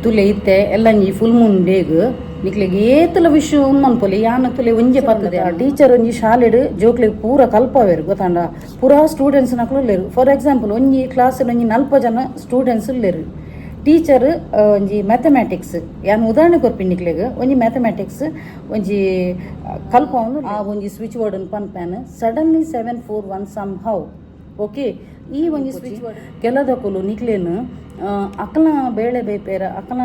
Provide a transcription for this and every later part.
ತುಲೆ ಇತ್ತೆ ಎಲ್ಲ full Moon ಡೇಗ್ ನಿಕ್ಲೆಗೆ ಏತಲ ವಿಷಯ ಮನ್ಪೊಲಿ ಯಾನ ತುಲೆ ಒಂಜೆ ಪತ್ತದ ಟೀಚರ್ ಒಂಜಿ ಶಾಲೆಡ್ ಜೋಕ್ಲೆಗ್ ಪೂರ ಕಲ್ಪವೇರು ಗೊತ್ತಾಂಡ ಪೂರಾ ಸ್ಟೂಡೆಂಟ್ಸ್ ನಕ್ಲು ಲೇರು. ಫಾರ್ ಎಕ್ಸಾಂಪಲ್ ಒಂಜಿ ಕ್ಲಾಸ್ ಒಂಜಿ 40 ಜನ ಸ್ಟೂಡೆಂಟ್ಸ್ ಲೇರು. ಟೀಚರ್ ಒಂಜಿ ಮ್ಯಾಥಮೆಟಿಕ್ಸ್ ಯಾನ್ ಉದಾಹರಣೆ ಕೊರ್ಪಿನ್ ನಿಕ್ಲೆಗ್ ಒಂಜಿ ಮ್ಯಾಥಮೆಟಿಕ್ಸ್ ಒಂಜಿ ಕಲ್ಪ ಆ ಒಂಜಿ ಸ್ವಿಚ್ ಬೋರ್ಡ್ ಪನ್ಪ್ಯಾನ್ ಸಡನ್ಲಿ 741 ಸಮ್ ಹೌ ಓಕೆ ಈ ಒಂಜಿ ಸ್ವಿಚ್ ಬೋರ್ಡ್ ಕೆಲದಕ್ಕಲು ನಿಕ್ಲೇನು ಅಕ್ಕಲ ಬೇಳೆ ಬೇಪೇರ ಅಕ್ಕಲ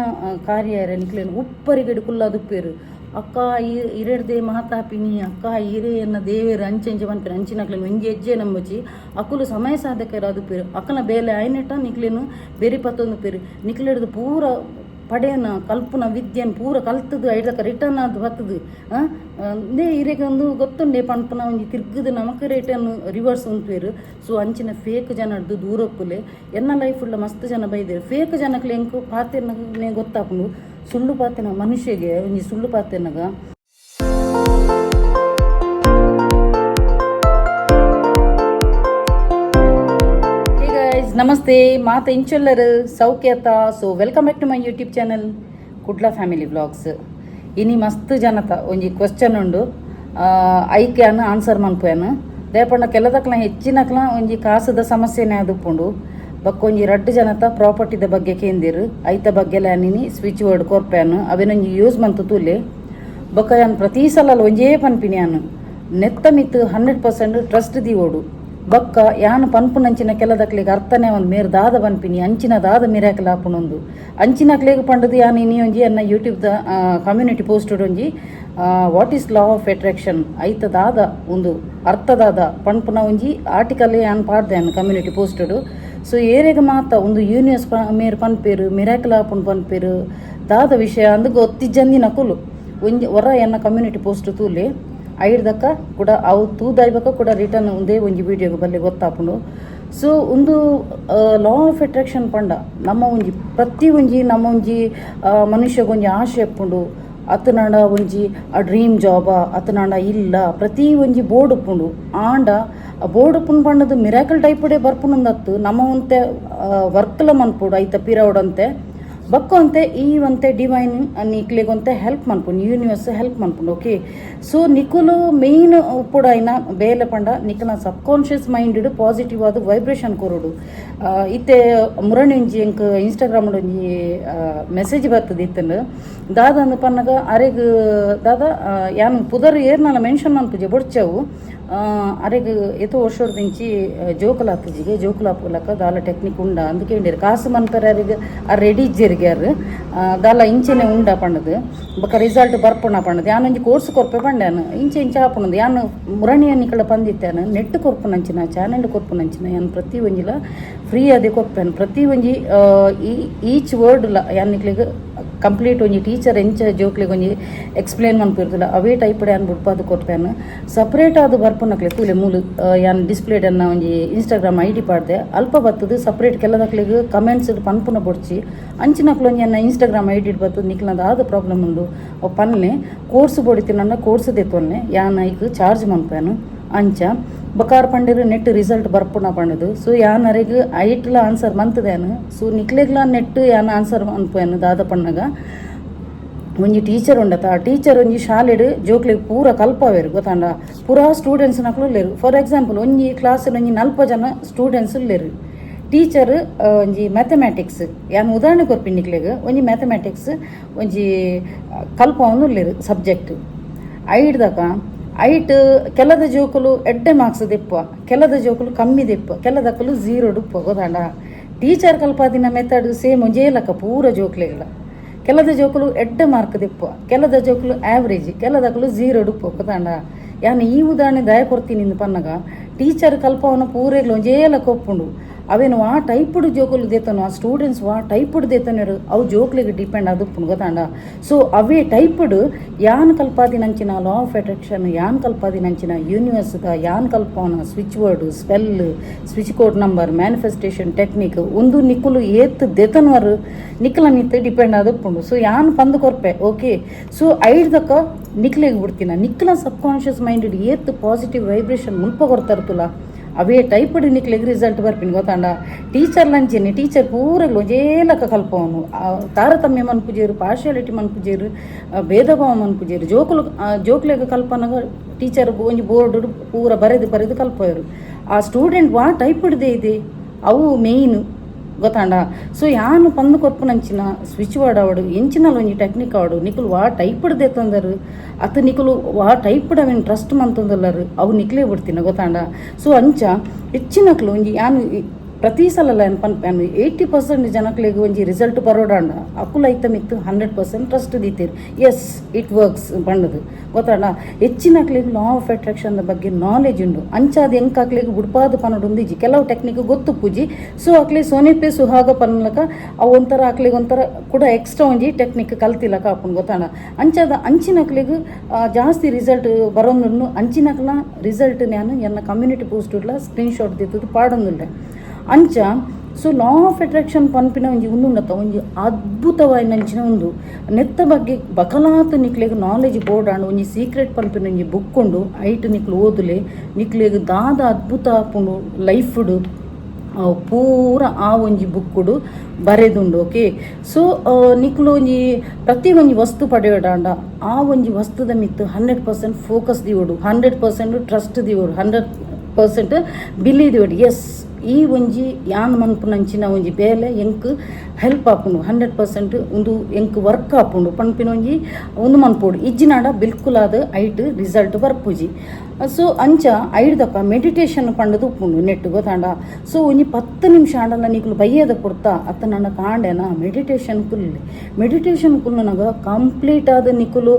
ಕಾರ್ಯರ ನಿಕ್ಲೇನು ಉಪ್ಪರಿಗಡಿ ಕುಲ್ಲದುಪ್ಪೇರು ಅಕ್ಕ ಇರೆಡ್ದೆ ಮಾತಾಪಿನಿ ಅಕ್ಕ ಇರೆ ಎನ್ನ ದೇವೇರು ಅಂಚೆ ಪನ್ಪೇರು ಅಂಚಿನಕ್ಲೇನು ಒಂಜಿ ಹೆಜ್ಜೆ ನಂಬಚಿ ಅಕ್ಕಲು ಸಮಯ ಸಾಧಕರು ಅದು ಪೇರು ಅಕ್ಕಲ ಬೇಲೆ ಆಯ್ನೆಟ ನಿಕ್ಲೇನು ಬೇರೆ ಪತ್ತೊಂದು ಪೇರು ನಿಕ್ಲೆಡ್ದು ಪೂರ ಪಡೆಯನ ಕಲ್ಪನ ವಿದ್ಯೆನ್ ಪೂರ ಕಲ್ತದು ಐದಕ್ಕ ರಿಟರ್ನ್ ಅದು ಬರ್ತದು ನೇ ಇರೆಗೆ ಒಂದು ಗೊತ್ತುಂಡೆ ಪನ್ಪನ ಒಂಜಿ ತಿರ್ಗದು ನಮಕ್ ರಿಟರ್ನ್ ರಿವರ್ಸ್ ಉಂಟುವೇರು. ಸೊ ಅಂಚಿನ ಫೇಕ್ ಜನದ್ದು ದೂರಕ್ಕುಲೆ ಎನ್ನ ಲೈಫುಳ್ಳ ಮಸ್ತ್ ಜನ ಬೈದೇರು. ಫೇಕ್ ಜನಕ್ಲೆ ಎಂಕು ಪಾತೆರ್ನಗೆ ಗೊತ್ತಾಪುಂಡು ಸುಳ್ಳು ಪಾತೆನ ಮನುಷ್ಯಗೆ ಒಂಜಿ ಸುಳ್ಳು ಪಾತೆರ್ನಗ ನಮಸ್ತೆ ಮಾತ ಇಂಚೊಲ್ಲರು ಸೌಖ್ಯತ. So welcome back to my YouTube channel Kudla family vlogs. ಇನಿ ಮಸ್ತ್ ಜನತ ಒಂಜಿ ಕ್ವಶ್ಚನ್ ಉಂಡು ಐಕೆ ಅನ್ನು ಆನ್ಸರ್ ಮನ್ಪುಯನು ದೇಪಣ್ಣ ಕೆಲದಕ್ಲ ಹೆಚ್ಚಿನಕ್ಲ ಒಂಜಿ ಕಾಸದ ಸಮಸ್ಯೆನೇ ಆದುಪ್ಪುಂಡು ಬಕ್ಕೊಂಜಿ ರಡ್ಡು ಜನತ ಪ್ರಾಪರ್ಟಿದ ಬಗ್ಗೆ ಕೇಂದಿರು ಐತ ಬಗ್ಗೆಲ್ಲ ನಿನಿ ಸ್ವಿಚ್ ಬೋರ್ಡ್ ಕೊರ್ಪ್ಯಾನು ಅವೇನೊಂಜಿ ಯೂಸ್ ಮಂತು ತೂಲೆ ಬೊಕ್ಕ ಯಾನು ಪ್ರತಿ ಸಲ ಒಂಜೇ ಪನ್ಪಿನಿ ಯಾನು ನೆತ್ತ ಮಿತ್ತು 100% ಟ್ರಸ್ಟ್ ದಿ ಓಡು ಬೊಕ್ಕ ಯಾನು ಪನ್ಪುನಂಚಿನ ಕೆಲದಕ್ಲೆಗ್ ಅರ್ಥನೇ ಒಂದು ಮೇರ್ ದಾದ ಪನ್ಪಿನಿ ಅಂಚಿನ ದಾದ ಮಿರಾಕಲ್ ಆಪುನೊಂದು ಅಂಚಿನಕ್ಲೆಗ್ ಪಂಡದು ಯಾನು ಇನಿ ಒಂಜಿ ಅನ್ನ ಯೂಟ್ಯೂಬ್ದ ಕಮ್ಯುನಿಟಿ ಪೋಸ್ಟ್ ಒಂಜಿ what is law of attraction ಐತ ದಾದ ಒಂದು ಅರ್ಥದಾದ ಪನ್ಪುನ ಒಂಜಿ ಆರ್ಟಿಕಲ್ ಯಾನು ಪಾಡ್ದೆ ಅನ್ನು ಕಮ್ಯುನಿಟಿ ಪೋಸ್ಟಡು. ಸೊ ಏರೆಗೆ ಮಾತ ಒಂದು ಯೂನಿವರ್ಸ್ ಮೇರ್ ಪನ್ಪೇರು ಮಿರಾಕಲ್ ಆಪುಂಡು ಪನ್ಪೇರು ದಾದ ವಿಷಯ ಅಂದು ಗೊತ್ತಿಜ್ಜಂದಿನ ಕುಲು ಒಂಜಿ ಹೊರ ಎನ್ನ ಕಮ್ಯುನಿಟಿ ಪೋಸ್ಟ್ ತೂಲೆ ಐಡ್ದಕ್ಕ ಕೂಡ ಅವು ತೂದಾಯ್ಬಕ್ಕ ಕೂಡ ರಿಟರ್ನ್ ಒಂದೇ ಒಂಜಿ ವಿಡಿಯೋಗೆ ಬಲ್ಲೆ ಗೊತ್ತಾಪುಂಡು. ಸೊ ಒಂದು ಲಾ ಆಫ್ ಅಟ್ರಾಕ್ಷನ್ ಪಂಡ ನಮ್ಮ ಒಂಜಿ ಪ್ರತಿ ಒಂಜಿ ನಮ್ಮ ಒಂಜಿ ಮನುಷ್ಯಗೊಂಜಿ ಆಶೆ ಎಪ್ಪುಂಡು ಅತನಾಂಡ ಒಂಜಿ ಡ್ರೀಮ್ ಜಾಬ ಅತನಾಂಡ ಇಲ್ಲ ಪ್ರತಿ ಒಂಜಿ ಬೋರ್ಡ್ ಉಪ್ಪುಂಡು ಆಂಡ ಬೋರ್ಡ್ ಉಪ್ಪುನ್ ಪಂಡದು ಮಿರಾಕಲ್ ಟೈಪುಡೆ ಬರ್ಪುನಂದತ್ತು ನಮ್ಮ ಒಂತೆ ವರ್ಕ್ಲ ಮನ್ಪುಡು ಐತ ಪಿರವಡಂತೆ ಬಕ್ಕೊಂತೆ ಈ ಒಂತೆ ಡಿವೈನ್ ನಿಕ್ಲೆಗೊಂತೆ ಹೆಲ್ಪ್ ಮನ್ಪುಂಡು ಯೂನಿವರ್ಸ್ ಹೆಲ್ಪ್ ಮನ್ಪುಂಡು ಓಕೆ. ಸೊ ನಿಕುಲು ಮೇಯ್ನ್ ಉಪ್ಪುಡಾಯಿನ ಬೇಲೆ ಪಂಡ ನಿಕಲ ಸಬ್ ಕಾನ್ಷಿಯಸ್ ಮೈಂಡ್ ಪಾಸಿಟಿವ್ ಆದ ವೈಬ್ರೇಷನ್ ಕೊರೋಡು ಇತ್ತೆ ಮುರಣಿ ಒಂಜಿ ಎಂಕ್ ಇನ್ಸ್ಟಾಗ್ರಾಮ್ ಒಂಜಿ ಮೆಸೇಜ್ ಬರ್ತದೆ ಇತ್ತಂಡು ದಾದ ಅಂದು ಪನ್ನಗ ಅರೆಗ್ ದಾದ ಯಾನು ಪುದರ್ ಏರ್ನಲ್ಲ ಮೆನ್ಷನ್ ಮನ್ಪುಜೆ ಬೊಡ್ಚವು ಅರೆಗ್ ಎತ್ತೋ ವರ್ಷದಿಂಚಿ ಜೋಕುಲಾಪುಜಿಗೆ ಜೋಕುಲಾಪುಲಕ ದಾಲ ಟೆಕ್ನಿಕ್ ಉಂಡ ಅಂದಕ್ಕೆ ಉಂಡಿರು ಕಾಸು ಮನ್ಪರ ಅರೆಗ್ ಆ ರೆಡಿ ಜೆರ್ಗ್ಯಾರು ದಾಲ ಇಂಚೆನೆ ಉಂಡ ಪಂಡದು ಬೊಕ ರಿಸಲ್ಟ್ ಬರ್ಪುಣ ಪಂಡದು ಯಾನೊಂಜಿ ಕೋರ್ಸ್ ಕೊರ್ಪೆ ಪಂಡ್ಯಾನು ಇಂಚೆ ಆಪುಣದು ಯಾನು ಮುರಣಿಯ ನಿಕಳ ಪಂದಿತ್ತಾನು ನೆಟ್ ಕೊರ್ಪುನಂಚಿನ ಚಾನೆಲ್ ಕೊರ್ಪುನಂಚಿನ ಯಾನು ಪ್ರತಿ ಒಂಜಿಲ ಫ್ರೀ ಅದೇ ಕೊರ್ಪೆನು ಪ್ರತಿ ಒಂಜಿ ಈಚ್ ವರ್ಡ್ಲ ಯಾನ್ ನಿಕ್ಲಿಗೆ ಕಂಪ್ಲೀಟ್ ಒಂಜಿ ಟೀಚರ್ ಎಂಚ ಜೋಕ್ಲಿಗೆ ಒಂಜಿ ಎಕ್ಸ್ಪ್ಲೇನ್ ಮನ್ಪಿರ್ತಲ್ಲ ಅವೇ ಟೈಪ್ಡ್ ಯಾನ್ ಬುಡ್ಪಾದು ಕೊರ್ಪೆನು ಸಪ್ರೇಟ್ ಆದ ಬರ್ಪುನಕ್ಲೆ ತೂಲೆ ಮೂಲು ಯಾನ್ ಡಿಸ್ಪ್ಲೇಡನ್ನ ಒಂಜಿ ಇನ್ಸ್ಟಾಗ್ರಾಮ್ ಐ ಡಿ ಪಾಡ್ದೆ ಅಲ್ಪ ಬತ್ತದು ಸಪ್ರೇಟ್ ಕೆಲದಕ್ಲಿಗೆ ಕಮೆಂಟ್ಸ್ ಪನ್ಪುನ ಬೊಡ್ಚಿ ಅಂಚಿನಕ್ಲು ಒಂಜಿ ಅನ್ನ ಇನ್ಸ್ಟಾಗ್ರಾಮ್ ಐ ಡಿ ಬರ್ತದೆ ನಿಕ್ಲಂದ ಆದ ಪ್ರಾಬ್ಲಮ್ ಉಂಡು ಅವು ಪನ್ನೆ ಕೋರ್ಸ್ ಬೊಡಿತಿನ ಕೋರ್ಸ್ ದೆತ್ತೊನ್ನೆ ಯಾನ್ ಐಕ್ ಚಾರ್ಜ್ ಮನ್ಪೇನು ಅಂಚ ಬಕಾರ್ ಪಂಡಿರು ನೆಟ್ ರಿಸಲ್ಟ್ ಬರ್ಪುನ ಪಂಡದು. ಸೊ ಯಾನ್ ಅರೆಗ್ ಐಟ್ಲ ಆನ್ಸರ್ ಮಂತದೇನು ಸೊ ನಿಕ್ಲೆಗ್ಲ ನೆಟ್ ಯಾನ್ ಆನ್ಸರ್ ಅನ್ಪೇನು ದಾದ ಪಣ್ಣಗ ಒಂಜಿ ಟೀಚರ್ ಉಂಡತ ಆ ಟೀಚರ್ ಒಂಜಿ ಶಾಲೆಡ್ ಜೋಕ್ಲೆಗ್ ಪೂರ ಕಲ್ಪವೇರು ಗೊತ್ತಾಂಡ ಪೂರಾ ಸ್ಟೂಡೆಂಟ್ಸ್ ನಕ್ಲು ಲೇರು. ಫಾರ್ ಎಕ್ಸಾಂಪಲ್ ಒಂಜಿ ಕ್ಲಾಸ್ ಒಂಜಿ 40 ಜನ ಸ್ಟೂಡೆಂಟ್ಸ್ ಲೇರು. ಟೀಚರ್ ಒಂಜಿ ಮ್ಯಾಥಮೆಟಿಕ್ಸ್ ಯಾನ್ ಉದಾಹರಣೆ ಕೊರ್ಪಿನ್ ನಿಕ್ಲೆಗ್ ಒಂಜಿ ಮ್ಯಾಥಮೆಟಿಕ್ಸ್ ಒಂಜಿ ಕಲ್ಪವನ್ನು ಲೇರು ಸಬ್ಜೆಕ್ಟ್ ಐಡ್ದಕ ಐಟ್ ಕೆಲದ ಜೋಕುಲು ಎಡ್ಡೆ ಮಾರ್ಕ್ಸ್ ದೆಪ್ಪುವ ಕೆಲದ ಜೋಕುಲು ಕಮ್ಮಿ ದೆಪ್ಪುವ ಕೆಲದಕ್ಕಲು 0 ಡುಪ್ಪುವ ಗೊತ್ತಾಂಡ ಟೀಚರ್ ಕಲ್ಪಾದಿನ ಮೆಥಡ್ ಸೇಮ್ ಒಂಜೇ ಲಕ ಪೂರ ಜೋಕ್ಲೆಗಳ ಕೆಲದ ಜೋಕುಲು ಎಡ್ಡೆ ಮಾರ್ಕ್ ದೆಪ್ಪುವ ಕೆಲದ ಜೋಕುಲು ಆವ್ರೇಜ್ ಕೆಲದಕ್ಕಲು 0 ಡುಪ್ಪುವ ಗೊತ್ತಾಂಡ ಯಾನು ಈ ಉದಾಹರಣೆ ದಯ ಕೊಡ್ತೀನಿ ಇಂದು ಪನ್ನಗ ಟೀಚರ್ ಕಲ್ಪವನ ಪೂರೆಗ್ಲು ಒಂಜೇ ಲಕ ಒಪ್ಪುಂಡು ಅವೇನು ಆ ಟೈಪ್ಡ್ ಜೋಕುಲು ದೇತನು ಆ ಸ್ಟೂಡೆಂಟ್ಸ್ ಆ ಟೈಪ್ಡ್ ದೇತನರು ಅವು ಜೋಕ್ಲಿಗೆ ಡಿಪೆಂಡ್ ಆದುಪ್ಪುಂಡು ಗೊತ್ತಾಂಡ. ಸೊ ಅವೇ ಟೈಪ್ಡ್ ಯಾನ್ ಕಲ್ಪಾದಿನಂಚಿನ ಲಾ ಆಫ್ ಅಟ್ರಾಕ್ಷನ್ ಯಾನ್ ಕಲ್ಪಾದಿನಂಚಿನ ಯೂನಿವರ್ಸ್ದ ಯಾನ್ ಕಲ್ಪವನ switch word spell switch code number manifestation technique ಒಂದು ನಿಕುಲು ಏತ್ ದೆತನವರು ನಿಕ್ಲ ನಿತ್ತೆ ಡಿಪೆಂಡ್ ಆದುಪ್ಪುಂಡು. ಸೊ ಯಾನ್ ಪಂದು ಕೊರ್ಪೆ ಓಕೆ. ಸೊ ಐಡ್ದಕ್ಕ ನಿಕ್ಲೆಗ್ ಬಿಡ್ತೀನ ನಿಕ್ಲ ಸಬ್ ಕಾನ್ಷಿಯಸ್ ಮೈಂಡ್ ಏತ್ ಪಾಸಿಟಿವ್ ವೈಬ್ರೇಷನ್ ಮುಲ್ಪ ಕೊಡ್ತಾರತುಲ ಅವೇ ಟೈಪ್ಡ್ ನಿಕ್ಲೆಗ್ ರಿಸಲ್ಟ್ ಬರ್ಪಿನ ಗೊತ್ತಾಂಡ ಟೀಚರ್ ಲಂಚೇನೆ ಟೀಚರ್ ಪೂರಗಳು ಒಂಜೇಲಕ ಕಲ್ಪವನು ತಾರತಮ್ಯ ಮನ್ಪುಜೇರು ಪಾರ್ಶಿಯಾಲಿಟಿ ಮನ್ಪುಜೇರು ಭೇದ ಭಾವ ಮನ್ಪುಜೇರು ಜೋಕ್ಲೆಗ ಕಲ್ಪನಾಗ ಟೀಚರ್ ಒಂಜಿ ಬೋರ್ಡ್ ಪೂರ ಬರೆದು ಕಲ್ಪೋರು ಆ ಸ್ಟೂಡೆಂಟ್ ವಾ ಟೈಪ್ಡ್ದೇ ಇದೆ ಅವು ಮೇಯ್ನು ಗೊತ್ತಾಂಡ. ಸೊ ಯಾನು ಪಂದು ಕೊರ್ಪುನಂಚಿನ ಸ್ವಿಚ್ ಬೋರ್ಡ್ ಆವಡು ಎಂಚಿನಲ್ಲ ಒಂಜಿ ಟೆಕ್ನಿಕ್ ಆವಡು ನಿಕುಲು ವಾ ಟೈಪ್ಡ್ ತಂದರು ಅತ್ತು ನಿಕುಲು ವಾ ಟೈಪ್ಡ್ ಅವೇನು ಟ್ರಸ್ಟ್ ಮಂತಂದಲ್ಲರು ಅವು ನಿಕ್ಲೇ ಬಿಡ್ತೀನಿ ಗೊತ್ತಾಂಡ. ಸೊ ಅಂಚ ಹೆಚ್ಚಿನಕ್ಲು ಒಂಜಿ ಯಾನು ಪ್ರತಿ ಸಲ ಏನು ಪನ್ಪೇನು 80% ಜನಕ್ಲೆಗ್ ಒಂಜಿ ರಿಸಲ್ಟ್ ಬರೋಡಾಂಡ ಅಕುಲ ಐತಮ್ ಇತ್ತು 100% ಟ್ರಸ್ಟ್ ದೀತೀರಿ ಎಸ್ ಇಟ್ ವರ್ಕ್ಸ್ ಪಂಡದು ಗೊತ್ತಾಂಡ. ಹೆಚ್ಚಿನಕ್ಲೆಗ್ ಲಾ ಆಫ್ ಅಟ್ರಾಕ್ಷನ್ ಬಗ್ಗೆ ನಾಲೆಜ್ ಉಂಡು ಅಂಚಾದ ಎಂಕಾಕ್ಲೆಗ್ ಬುಡ್ಪಾದ ಪನ್ನಡು ಒಂದಿಜಿ ಕೆಲವು ಟೆಕ್ನಿಕ್ ಗೊತ್ತು ಪೂಜಿ. ಸೊ ಅಕ್ಲೆ ಸೋನೆಪೆ ಸುಹಾಗ ಪನ್ನಲಕ ಅವು ಒಂಥರ ಅಕ್ಲೆಗ್ ಒಂಥರ ಕೂಡ ಎಕ್ಸ್ಟ್ರಾ ಒಂಜಿ ಟೆಕ್ನಿಕ್ ಕಲ್ತಿಲಕ ಆಪುಂಡು ಗೊತ್ತಾಂಡ. ಅಂಚಾದ ಅಂಚಿನಕ್ಲೆಗ್ ಜಾಸ್ತಿ ರಿಸಲ್ಟ್ ಬರೋದು ಅಂಚಿನಕ್ಲ ರಿಸಲ್ಟ್ ನಾನು ಎನ್ನ ಕಮ್ಯುನಿಟಿ ಪೋಸ್ಟ್ ಉಡ್ಲ ಸ್ಕ್ರೀನ್ಶಾಟ್ ದಿತ್ತದು ಪಾಡೊಂದುಲ್ಲೆ ಅಂಚ. ಸೊ ಲಾ ಆಫ್ ಅಟ್ರಾಕ್ಷನ್ ಪನ್ಪಿನ ಒಂಜಿ ಉಂದುಂಡತ ಒಂಜಿ ಅದ್ಭುತವಾಯಿನಂಚಿನ ಒಂದು ನೆತ್ತ ಬಗ್ಗೆ ಬಕಲಾತ ನಿಕ್ಲೆಗ್ ನಾಲೆಜ್ ಬೋರ್ಡ್ ಆಂಡ್ ಒಂಜಿ ಸೀಕ್ರೆಟ್ ಪನ್ಪಿನ ಒಂಜಿ ಬುಕ್ ಉಂಡು ಐಟ್ ನಿಕ್ಲು ಓದುಲೆ ನಿಕ್ಲೆಗ್ ದಾದ ಅದ್ಭುತ ಆಪುಂಡು ಲೈಫ್ಡು ಪೂರ ಆ ಒಂಜಿ ಬುಕ್ಕುಡು ಬರೆದುಂಡು. ಓಕೆ. ಸೊ ನಿಕ್ಲು ಒಂಜಿ ಪ್ರತಿ ಒಂಜಿ ವಸ್ತು ಪಡೆಯೋಡಾಂಡ ಆ ಒಂಜಿ ವಸ್ತುದ ಮಿತ್ತು 100% ಫೋಕಸ್ ದಿವೋಡು 100% ಟ್ರಸ್ಟ್ ದಿವೋಡು 100% ಬಿಲೀವ್ ದಿವೋಡು ಎಸ್ ಈ ಒಂಜಿ ಯಾನ್ ಮನ್ಪುನಂಚಿನ ಒಂಜಿ ಬೇಲೆ ಎಂಕ್ ಹೆಲ್ಪ್ ಆಪುಂಡು 100% ಉಂದು ಎಂಕ್ ವರ್ಕ್ ಆಪುಂಡು ಪನ್ಪಿನ ಒಂಜಿ ಉಂದು ಮನ್ಪೋಡು ಇಜ್ಜಿನಾಡ ಬಿಲ್ಕುಲಾದ ಐಟ್ ರಿಸಲ್ಟ್ ಬರ್ಪುಜಿ. ಸೊ ಅಂಚ ಐಡ್ದಕ್ಕ ಮೆಡಿಟೇಷನ್ ಪಂಡದು ಉಪ್ಪುಂಡು ನೆಟ್ ಗೊತ್ತಾಂಡ. ಸೊ ಒಂಜಿ 10 ನಿಮಿಷ ಆಂಡಲ ನಿಕ್ಲು ಬಯ್ಯದ ಕೊಡ್ತಾ ಅತ್ತ ನನ್ನ ಕಾಂಡೆನ ಮೆಡಿಟೇಷನ್ ಕುಲ್ಲು ಕಂಪ್ಲೀಟ್ ಆದ ನಿಕುಲು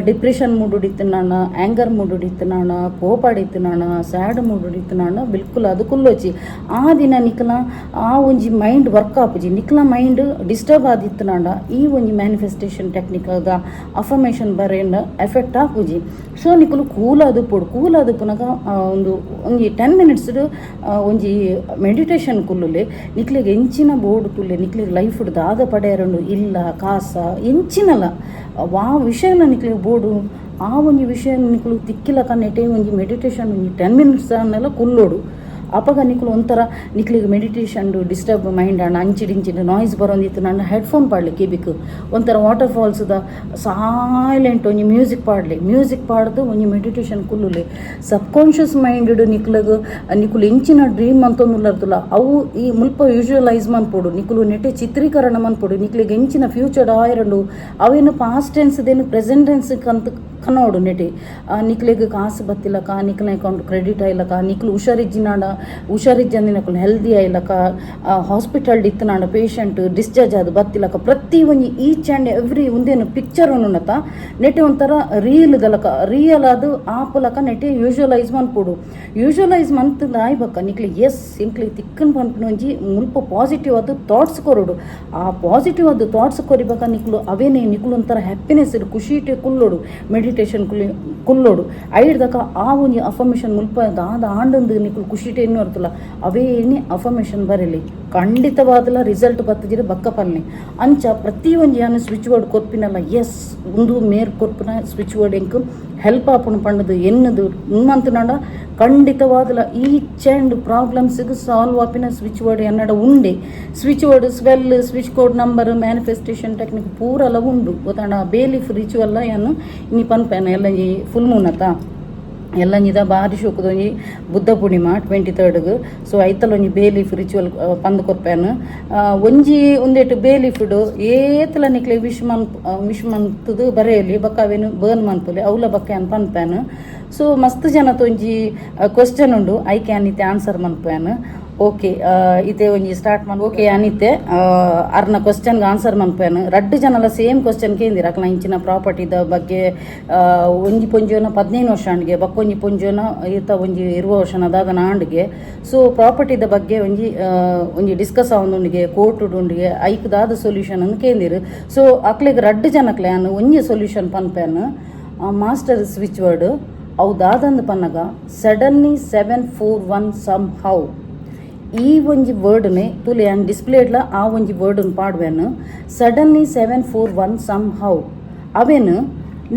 ಡಿಪ್ರೆಷನ್ ಮೂಡ್ ಉಡಿತನಾಣ ಆ್ಯಂಗರ್ ಮೂಡ್ ಉಡಿತನಾಣ ಕೋಪ ಅಡಿತನಾಣ ಸ್ಯಾಡ್ ಮೂಡ್ ಉಡಿತನಾಣ ಬಿಲ್ಕುಲ್ ಅದು ಕುಲ್ಲೋಚಿ ಆ ದಿನ ನಿಕ್ಲ ಆ ಒಂಜಿ ಮೈಂಡ್ ವರ್ಕ್ ಆಪುಜಿ ನಿಕ್ಲ ಮೈಂಡ್ ಡಿಸ್ಟರ್ಬ್ ಆದಿತ್ತನಾಂಡ ಈ ಒಂಜಿ ಮ್ಯಾನಿಫೆಸ್ಟೇಷನ್ ಟೆಕ್ನಿಕ್ ಆಗ ಅಫರ್ಮೇಷನ್ ಬರೆಂಡ ಎಫೆಕ್ಟ್ ಆಪುಜಿ. ಸೊ ನಿಕುಲು ಕೂಲಾದು ಪುನಗ ಒಂಜಿ 10 minutes ಒಂಜಿ ಮೆಡಿಟೇಷನ್ ಕುಲ್ಲುಲೆ ನಿಕ್ಲಿಗೆ ಎಂಚಿನ ಬೋರ್ಡ್ ಕುಲ್ಲೆ ನಿಕ್ಲಿಗೆ ಲೈಫ್ ದಾದ ಪಡೆಯರಂಡು ಇಲ್ಲ ಕಾಸ ಎಂಚಿನಲ್ಲ ವಾ ವಿಷಯನ ನಿಕ್ಲಿಗೆ ಬೋರ್ಡು ಆ ಒಂಜಿ ವಿಷಯ ನಿಕ್ಲು ತಿಕ್ಕಿಲಕ ನೆಟೆ ಒಂಜಿ ಮೆಡಿಟೇಷನ್ ಒಂಜಿ 10 minutes ಅನ್ನೆಲ್ಲ ಕುಲ್ಲೋಡು ಅಪಗ ನಿಕ್ಲು ಒಂಥರ ನಿಕ್ಲಿಗೆ ಮೆಡಿಟೇಷನ್ ಡಿಸ್ಟರ್ಬ್ ಮೈಂಡ್ ಅಣ್ಣ ಅಂಚಿಡಿಂಚಿನ ನಾಯ್ಸ್ ಬರೋಂದಿತ್ತು ನನ್ನ ಹೆಡ್ಫೋನ್ ಪಾಡ್ಲಿ ಕಿಬಿಕ್ ಒಂಥರ ವಾಟರ್ ಫಾಲ್ಸ್ದ ಸೈಲೆಂಟ್ ಒಂಜಿ ಮ್ಯೂಸಿಕ್ ಪಾಡ್ದು ಒಂಜಿ ಮೆಡಿಟೇಷನ್ ಕುಲ್ಲುಲೆ ಸಬ್ಕಾನ್ಷಿಯಸ್ ಮೈಂಡ್ ನಿಕ್ಲು ಎಂಚಿನ ಡ್ರೀಮ್ ಅಂತಂದುಲ್ಲರ್ತಲ್ಲ ಅವು ಈ ಮುಲ್ಪ ಯೂಶುವಲೈಸ್ ಮನ್ಪೋಡು ನಿಕ್ಲು ನೆಟ್ಟೆ ಚಿತ್ರೀಕರಣ ಮನ್ಪೋಡು ನಿಕ್ಲಿಗೆ ಎಂಚಿನ ಫ್ಯೂಚರ್ ಆಯರಂಡು ಅವೇನು ಪಾಸ್ಟ್ ಟೆನ್ಸ್ದೇನು ಪ್ರೆಸೆಂಟ್ ಟೆನ್ಸ್ ಕಂತ ಕನ್ನೋಡು ನೆಟೆ ನಿಕ್ಲೆಗ್ ಕಾಸು ಬತ್ತಿಲಕ ನಿಕ್ಲ ಅಕೌಂಟ್ ಕ್ರೆಡಿಟ್ ಆಯ್ಲಕ ನಿಕ್ಲು ಹುಷಾರಿಜ್ಜಂದಿನಕುಲು ಹೆಲ್ದಿ ಆಯ್ಲಕ ಹಾಸ್ಪಿಟಲ್ ಇತ್ತನಾಡ ಪೇಷಂಟ್ ಡಿಸ್ಚಾರ್ಜ್ ಆದ ಬತ್ತಿಲಕ ಪ್ರತಿ ಒಂಜಿ ಈಚ್ ಆ್ಯಂಡ್ ಎವ್ರಿ ಒಂದೇನು ಪಿಕ್ಚರ್ ಉನ್ನತ ನೆಟೆ ಒಂಥರ ರಿಯಲ್ ಅದು ಆಪುಲಕ ನೆಟೆ ಯೂಶುವಲೈಸ್ ಮಂತದ ಆಯ್ಬಕ್ಕ ನಿಕ್ಲಿ ಎಸ್ ಇಂಕ್ಲಿಗೆ ತಿಕ್ಕನ್ ಪನ್ಪಿನ ಒಂಜಿ ಮುಲ್ಪ ಪಾಸಿಟಿವ್ ಅದು ಥಾಟ್ಸ್ ಕೊರೋಡು ಆ ಪಾಸಿಟಿವ್ ಅದು ಥಾಟ್ಸ್ ಕೊರಿಬೇಕ ನಿಕ್ಲು ಅವೇನೇ ನಿಕ್ಲು ಒಂಥರ ಹ್ಯಾಪಿನೆಸ್ ಇರು ಖುಷಿ ಇಟ್ಟು ಕುಲ್ಲೋಡು ಮೆಡಿಟೇಷನ್ ಕುಲ್ಲೋಡು ಐಡ್ದಕ ಆ ಒಂಜಿ ಅಫರ್ಮೇಷನ್ ಮುಲ್ಪ ದಾದ ಆಂಡಂದು ನಿಕ್ಲು ಖುಷಿಟೆ ಇನ್ನೂ ಇರ್ತಲ್ಲ ಅವೇನೇ ಅಫರ್ಮೇಷನ್ ಬರಲಿ ಖಂಡಿತವಾದಲ್ಲ ರಿಸಲ್ಟ್ ಬತ್ತದಿರ ಬಕ್ಕ ಪನ್ನೆ ಅಂಚ ಪ್ರತಿ ಒಂಜಿ ಯಾನು ಸ್ವಿಚ್ ಬೋರ್ಡ್ ಕೊರ್ಪಿನಲ್ಲ ಎಸ್ ಒಂದು ಮೇರ್ ಕೊರ್ಪಿನ ಸ್ವಿಚ್ ಬೋರ್ಡ್ ಎಂಕ್ ಹೆಲ್ಪ್ ಆಪುಣು ಪಂಡದು ಎನ್ನದು ನಿಮ್ಮಂತನಾಡ ಖಂಡಿತವಾದಲ್ಲ ಈಚ್ ಆ್ಯಂಡ್ ಪ್ರಾಬ್ಲಮ್ಸಿಗೆ ಸಾಲ್ವ್ ಆಪಿನ ಸ್ವಿಚ್ ಬೋರ್ಡ್ ಎನ್ನಡ ಉಂಡೆ switch board spell switch code number manifestation technique ಪೂರಲ್ಲ ಉಂಡು ಗೊತ್ತಾಂಡ ಬೇಲಿಫ್ ರಿಚುವಲ್ಲ ಏನು ಇನಿ ಪನ್ಪೇನ ಎಲ್ಲ ಫುಲ್ ಮೂನತ ಎಲ್ಲ ನಿದ ಬಾರಿ ಶೋಕದ ಒಂಜಿ ಬುದ್ಧ ಪೂರ್ಣಿಮಾ 23rd ಸೊ ಐತಲ್ಲ ಒಂಜಿ ಬೇಲೀಫ್ ರಿಚುವಲ್ ಪಂದು ಕೊರ್ಪೇನು ಒಂಜಿ ಒಂದೇಟು ಬೇಲೀಫ್ಡು ಏತಲ ನಿಕ್ಲೆ ವಿಶ್ ಮಂತದು ಬರೆಯಲಿ ಬಕ್ಕ ಅವೇನು ಬರ್ನ್ ಮನ್ಪುಲೆ ಅವಲ ಬಕ್ಕ ಅನ್ ಪನ್ಪೇನು. ಸೊ ಮಸ್ತ್ ಜನತ ಒಂಜಿ ಕ್ವಶನ್ ಉಂಡು ಐ ಕ್ಯಾನ್ ಇತ್ತೆ ಆನ್ಸರ್ ಮನ್ಪೇನು. ಓಕೆ ಇತ್ತೆ ಒಂಜಿ ಸ್ಟಾರ್ಟ್ ಮಾಡಿ ಓಕೆ ಅನಿತ್ತೆ ಅರ್ನ ಕ್ವಶನ್ಗೆ ಆನ್ಸರ್ ಮನ್ಪೇನು. ರಡ್ಡು ಜನಲ ಸೇಮ್ ಕ್ವಶನ್ ಕೇಂದಿರ ಅಕ್ಲ ಇಂಚಿನ ಪ್ರಾಪರ್ಟಿದ ಬಗ್ಗೆ ಒಂಜಿ ಪೊಂಜೋನ 15 ವರ್ಷ ಆಂಡ್ಗೆ ಬಕ್ಕೊಂಜಿ ಪೊಂಜೋನ ಈತ ಒಂಜಿ 20 ವರ್ಷನ ದಾದನ ಆಂಡ್ಗೆ. ಸೊ ಪ್ರಾಪರ್ಟಿದ ಬಗ್ಗೆ ಒಂಜಿ ಡಿಸ್ಕಸ್ ಆವೊಂದುಂಡಿಗೆ ಕೋರ್ಟ್ ಉಂಡಿಗೆ ಐಕ್ ದಾದ ಸೊಲ್ಯೂಷನ್ ಅನ್ನು ಕೇಂದಿರು. ಸೊ ಅಕ್ಲೆಗ್ ರಡ್ಡು ಜನಕ್ಲೆ ಅನ್ನು ಒಂಜಿ ಸೊಲ್ಯೂಷನ್ ಪನ್ಪೇನು ಮಾಸ್ಟರ್ ಸ್ವಿಚ್ ವರ್ಡ್ ಅವು ದಾದಂದು ಪನ್ನಗ ಸಡನ್ಲಿ 741 ಸಮ್ ಹೌ ಈ ಒಂಜಿ ವರ್ಡ್ನೆ ತುಲೆ ಆ್ಯಂಡ್ ಡಿಸ್ಪ್ಲೇಡ್ಲ ಆ ಒಂಜಿ ವರ್ಡನ್ನು ಪಾಡ್ವೇನು ಸಡನ್ಲಿ 741 ಸಮ್ ಹೌ ಅವೇನು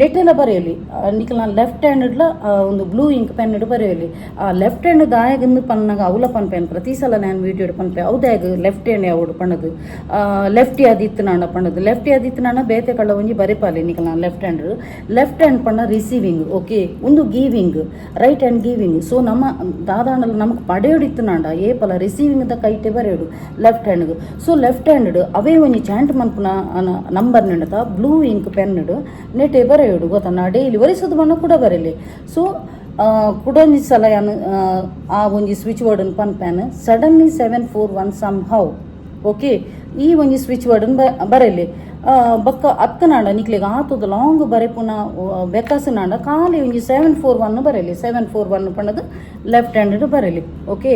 ನೆಟ್ಟೆಲ್ಲ ಬರೆಯಲಿ ನಿಖಲ್ ನಾನು ಲೆಫ್ಟ್ ಹ್ಯಾಂಡ್ಲ ಒಂದು ಬ್ಲೂ ಇಂಕ್ ಪೆನ್ ಇಡು ಬರೆಯಲಿ ಆ ಲೆಫ್ಟ್ ಹ್ಯಾಂಡ್ ದಾಯಗಂದು ಪನ್ನಾಗ ಅವಲ ಪನ್ಪೇನು ಪ್ರತಿ ಸಲ ನಾನು ವೀಡಿಯೋ ಪನ್ಪೆ ಅವ್ದಾಗ ಲೆಫ್ಟ್ ಹ್ಯಾಂಡ್ ಯಾವುದು ಪಣ್ಣದು ಲೆಫ್ಟಿ ಆದಿತ್ತು ನಾಣ ಪಣ್ಣದು ಲೆಫ್ಟಿ ಆದಿತ್ತು ನಾಣ ಬೇತೆ ಕಳ್ಳ ಒಂಜಿ ಬರೆಪಾಲಿ ನಿಖಲ್ ನಾನು ಲೆಫ್ಟ್ ಹ್ಯಾಂಡ್ ಪಣ್ಣ ರಿಸೀವಿಂಗ್ ಓಕೆ ಒಂದು giving right hand giving so ನಮ್ಮ ದಾದಾಂಡಲ್ಲಿ ನಮಗೆ ಪಡೆಯೋಡಿತ್ತು ನಾಂಡ ಏಪಲ ರಿಸೀವಿಂಗ್ ದ ಕೈಟೆ ಬರೆಯೋಡು ಲೆಫ್ಟ್ ಹ್ಯಾಂಡ್ಗೆ ಸೊ ಲೆಫ್ಟ್ ಹ್ಯಾಂಡ್ ಅವೇ ಒಂಜಿ ಚಾಂಟ್ ಮನ್ಪುನ ನಂಬರ್ ನಿಂಡತ ಬ್ಲೂ ಇಂಕ್ ಪೆನ್ ನೆಟೆ ಬರೆಯೋಡು ಗೊತ್ತಣ್ಣ ಡೈಲಿ ಒರಿಸೋದು ಬಣ್ಣ ಕೂಡ ಬರೀಲಿ ಸೊ ಕುಡೊಂಜಿ ಸಲ ಆ ಒಂಜಿ ಸ್ವಿಚ್ ವರ್ಡ್ ಪನ್ಪೇನು ಸಡನ್ಲಿ 741 ಸಮ್ ಹೌ ಓಕೆ ಈ ಒಂಜಿ ಸ್ವಿಚ್ ವರ್ಡ್ ಬರೀಲಿ ಬಕ್ಕ ಅತ್ತನಾಂಡ ನಿಕ್ಲಿಗೆ ಆತದ ಲಾಂಗ್ ಬರೆಪುನ ಬೆಕ್ಕಸನಾಂಡ ಖಾಲಿ ಒಂಜಿ 741 ಬರೀಲಿ 741 ಪಣ್ಣದು ಲೆಫ್ಟ್ ಹ್ಯಾಂಡ್ ಬರೀಲಿ ಓಕೆ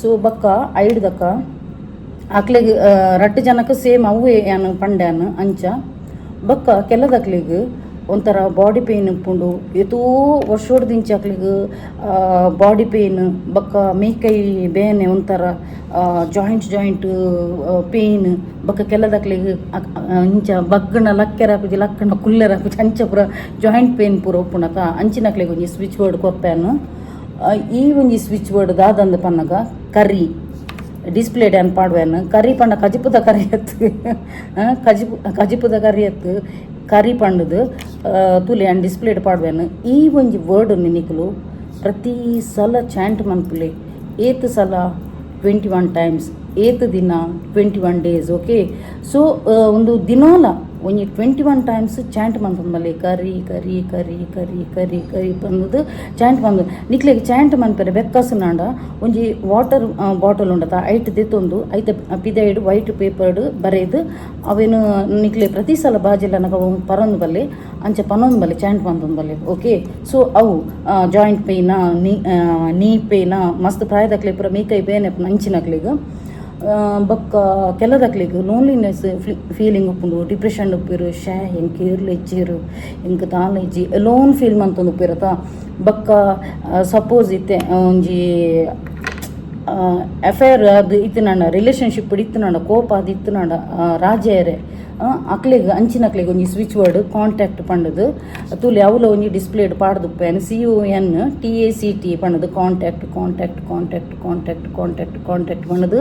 ಸೊ ಬಕ್ಕ ಐಡ್ದಕ್ಕ ಅಕ್ಲಿಗೆ ರಟ್ಟು ಜನಕ್ಕೆ ಸೇಮ್ ಅವೇ ಏನು ಪಂಡ್ಯಾನು ಅಂಚ ಬಕ್ಕ ಕೆಲದಕ್ಲಿಗೆ ಒಂಥರ ಬಾಡಿ ಪೇಯ್ನ್ ಉಪ್ಪುಂಡು ಎತೋ ವರ್ಷೋಡ್ದಿಂಚ ಅಕ್ಲಿಗೆ ಬಾಡಿ ಪೇಯ್ನ್ ಬಕ್ಕ ಮೇಕೈ ಬೇನೆ ಒಂಥರ ಜಾಯಿಂಟ್ ಪೇಯ್ನ್ ಬಕ್ಕ ಕೆಲದಕ್ಲಿಗೆ ಅಂಚ ಬಗ್ಗನ ಲಕ್ಕೆರಾಪುಜಿ ಲಕ್ಕನ ಕುಲ್ಲೆರಾಪುಜಿ ಅಂಚ ಪೂರ ಜಾಯಿಂಟ್ ಪೇಯ್ನ್ ಪೂರ ಉಪ್ಪುನಕ ಅಂಚಿನಕ್ಲಿಗೆ ಒಂಜಿ ಸ್ವಿಚ್ ಬೋರ್ಡ್ ಕೊರ್ಪೇನು ಈ ಒಂಜಿ ಸ್ವಿಚ್ ಬೋರ್ಡ್ ದಾದಂದು ಪನ್ನಗ ಕರಿ ಡಿಸ್ಪ್ಲೇ ಡ್ಯಾನ್ ಪಾಡ್ವೇನು ಕರಿ ಪಂಡ ಕಜಿಪುದ ಕರಿ ಎತ್ತು ಕಜಿಪುದ ಕರಿ ಎತ್ತು ಕರಿ ಪಂಡದು ತುಲೆ ಆ್ಯಂಡ್ ಡಿಸ್ಪ್ಲೇಡ್ ಪಾಡ್ವೇನು ಈ ಒಂಜಿ ವರ್ಡ್ ನಿನಿಕಲು ಪ್ರತಿ ಸಲ ಚಾಂಟ್ ಮನ್ಪುಲೆ ಏತ್ ಸಲ 21 ಟೈಮ್ಸ್ ಏತ್ ದಿನ 21 ಡೇಸ್ ಓಕೆ ಸೊ ಒಂದು ದಿನಾಲ ಒಂಜಿ 21 ಟೈಮ್ಸ್ ಚಾಂಟ್ ಮನ್ಪುಂಬಲ್ಲಿ ಕರಿ ಕರಿ ಕರಿ ಕರಿ ಕರಿ ಕರಿ ಬಂದದು ಚಾಂಟ್ ಬಂದು ನಿಕ್ಲಿಗೆ ಚಾಂಟ್ ಮನ್ಪೆರೆ ಬೆಕ್ಕಸನಾಂಡ ಒಂಜಿ ವಾಟರ್ ಬಾಟಲ್ ಉಂಡತ ಐಟ್ ದೆತ್ತೊಂದು ಐತೆ ಪಿದೈಡ್ ವೈಟ್ ಪೇಪರ್ಡ್ ಬರೆದು ಅವೇನು ನಿಕ್ಲೆ ಪ್ರತಿ ಸಲ ಬಾಜಿಲ್ಲ ನಗ ಪರೊಂದು ಬಲ್ಲಿ ಅಂಚ ಪನೊಂದು ಬಲ್ಲಿ ಚಾಂಟ್ ಬಂದೊಂದು ಬಲ್ಲಿ ಓಕೆ ಸೊ ಅವು ಜಾಯಿಂಟ್ ಪೇಯ್ನ ನೀ ಪೇಯ್ನ ಮಸ್ತ್ ಪ್ರಾಯದಕ್ಲೆ ಪೂರ ಮೇಕೈ ಬೇನೆ ಅಂಚಿನಕ್ಲಿಗೆ ಬಕ್ಕ ಕೆಲದಕ್ಲಿಗೆ ಲೋನ್ಲಿನೆಸ್ ಫೀಲಿಂಗ್ ಉಪ್ಪುಂಡು ಡಿಪ್ರೆಷನ್ ಉಪ್ಪಿರು ಎಂಕ್ ಏರ್ಲು ಹೆಚ್ಚಿರು ಎಂಕ್ ತಾಲ ಇಜ್ಜಿ ಲೋನ್ ಫೀಲ್ ಮಂತೊಂದು ಉಪ್ಪಿರತ ಬಕ್ಕ ಸಪೋಸ್ ಇತ್ತೆ ಒಂಜಿ ಅಫೇರ್ ಅದು ಇತ್ತಿನಾಂಡ ರಿಲೇಷನ್ಶಿಪ್ ಇತ್ತಿನಾಂಡ ಕೋಪ ಅದು ಇತ್ತಿನಾಂಡ ರಾಜೇರೆ ಅಕ್ಲಿಗೆ ಅಂಚಿನಕ್ಲಿಗೆ ಒಂಜಿ ಸ್ವಿಚ್ ವರ್ಡ್ ಕಾಂಟ್ಯಾಕ್ಟ್ ಪಂಡದು ತುಲಿ ಅವಲ ಒಂಜಿ ಡಿಸ್ಪ್ಲೇಡ್ ಪಾಡ್ದುಪ್ಪೇನು CONTACT ಪಂಡದು contact contact contact contact contact contact ಪಂಡದು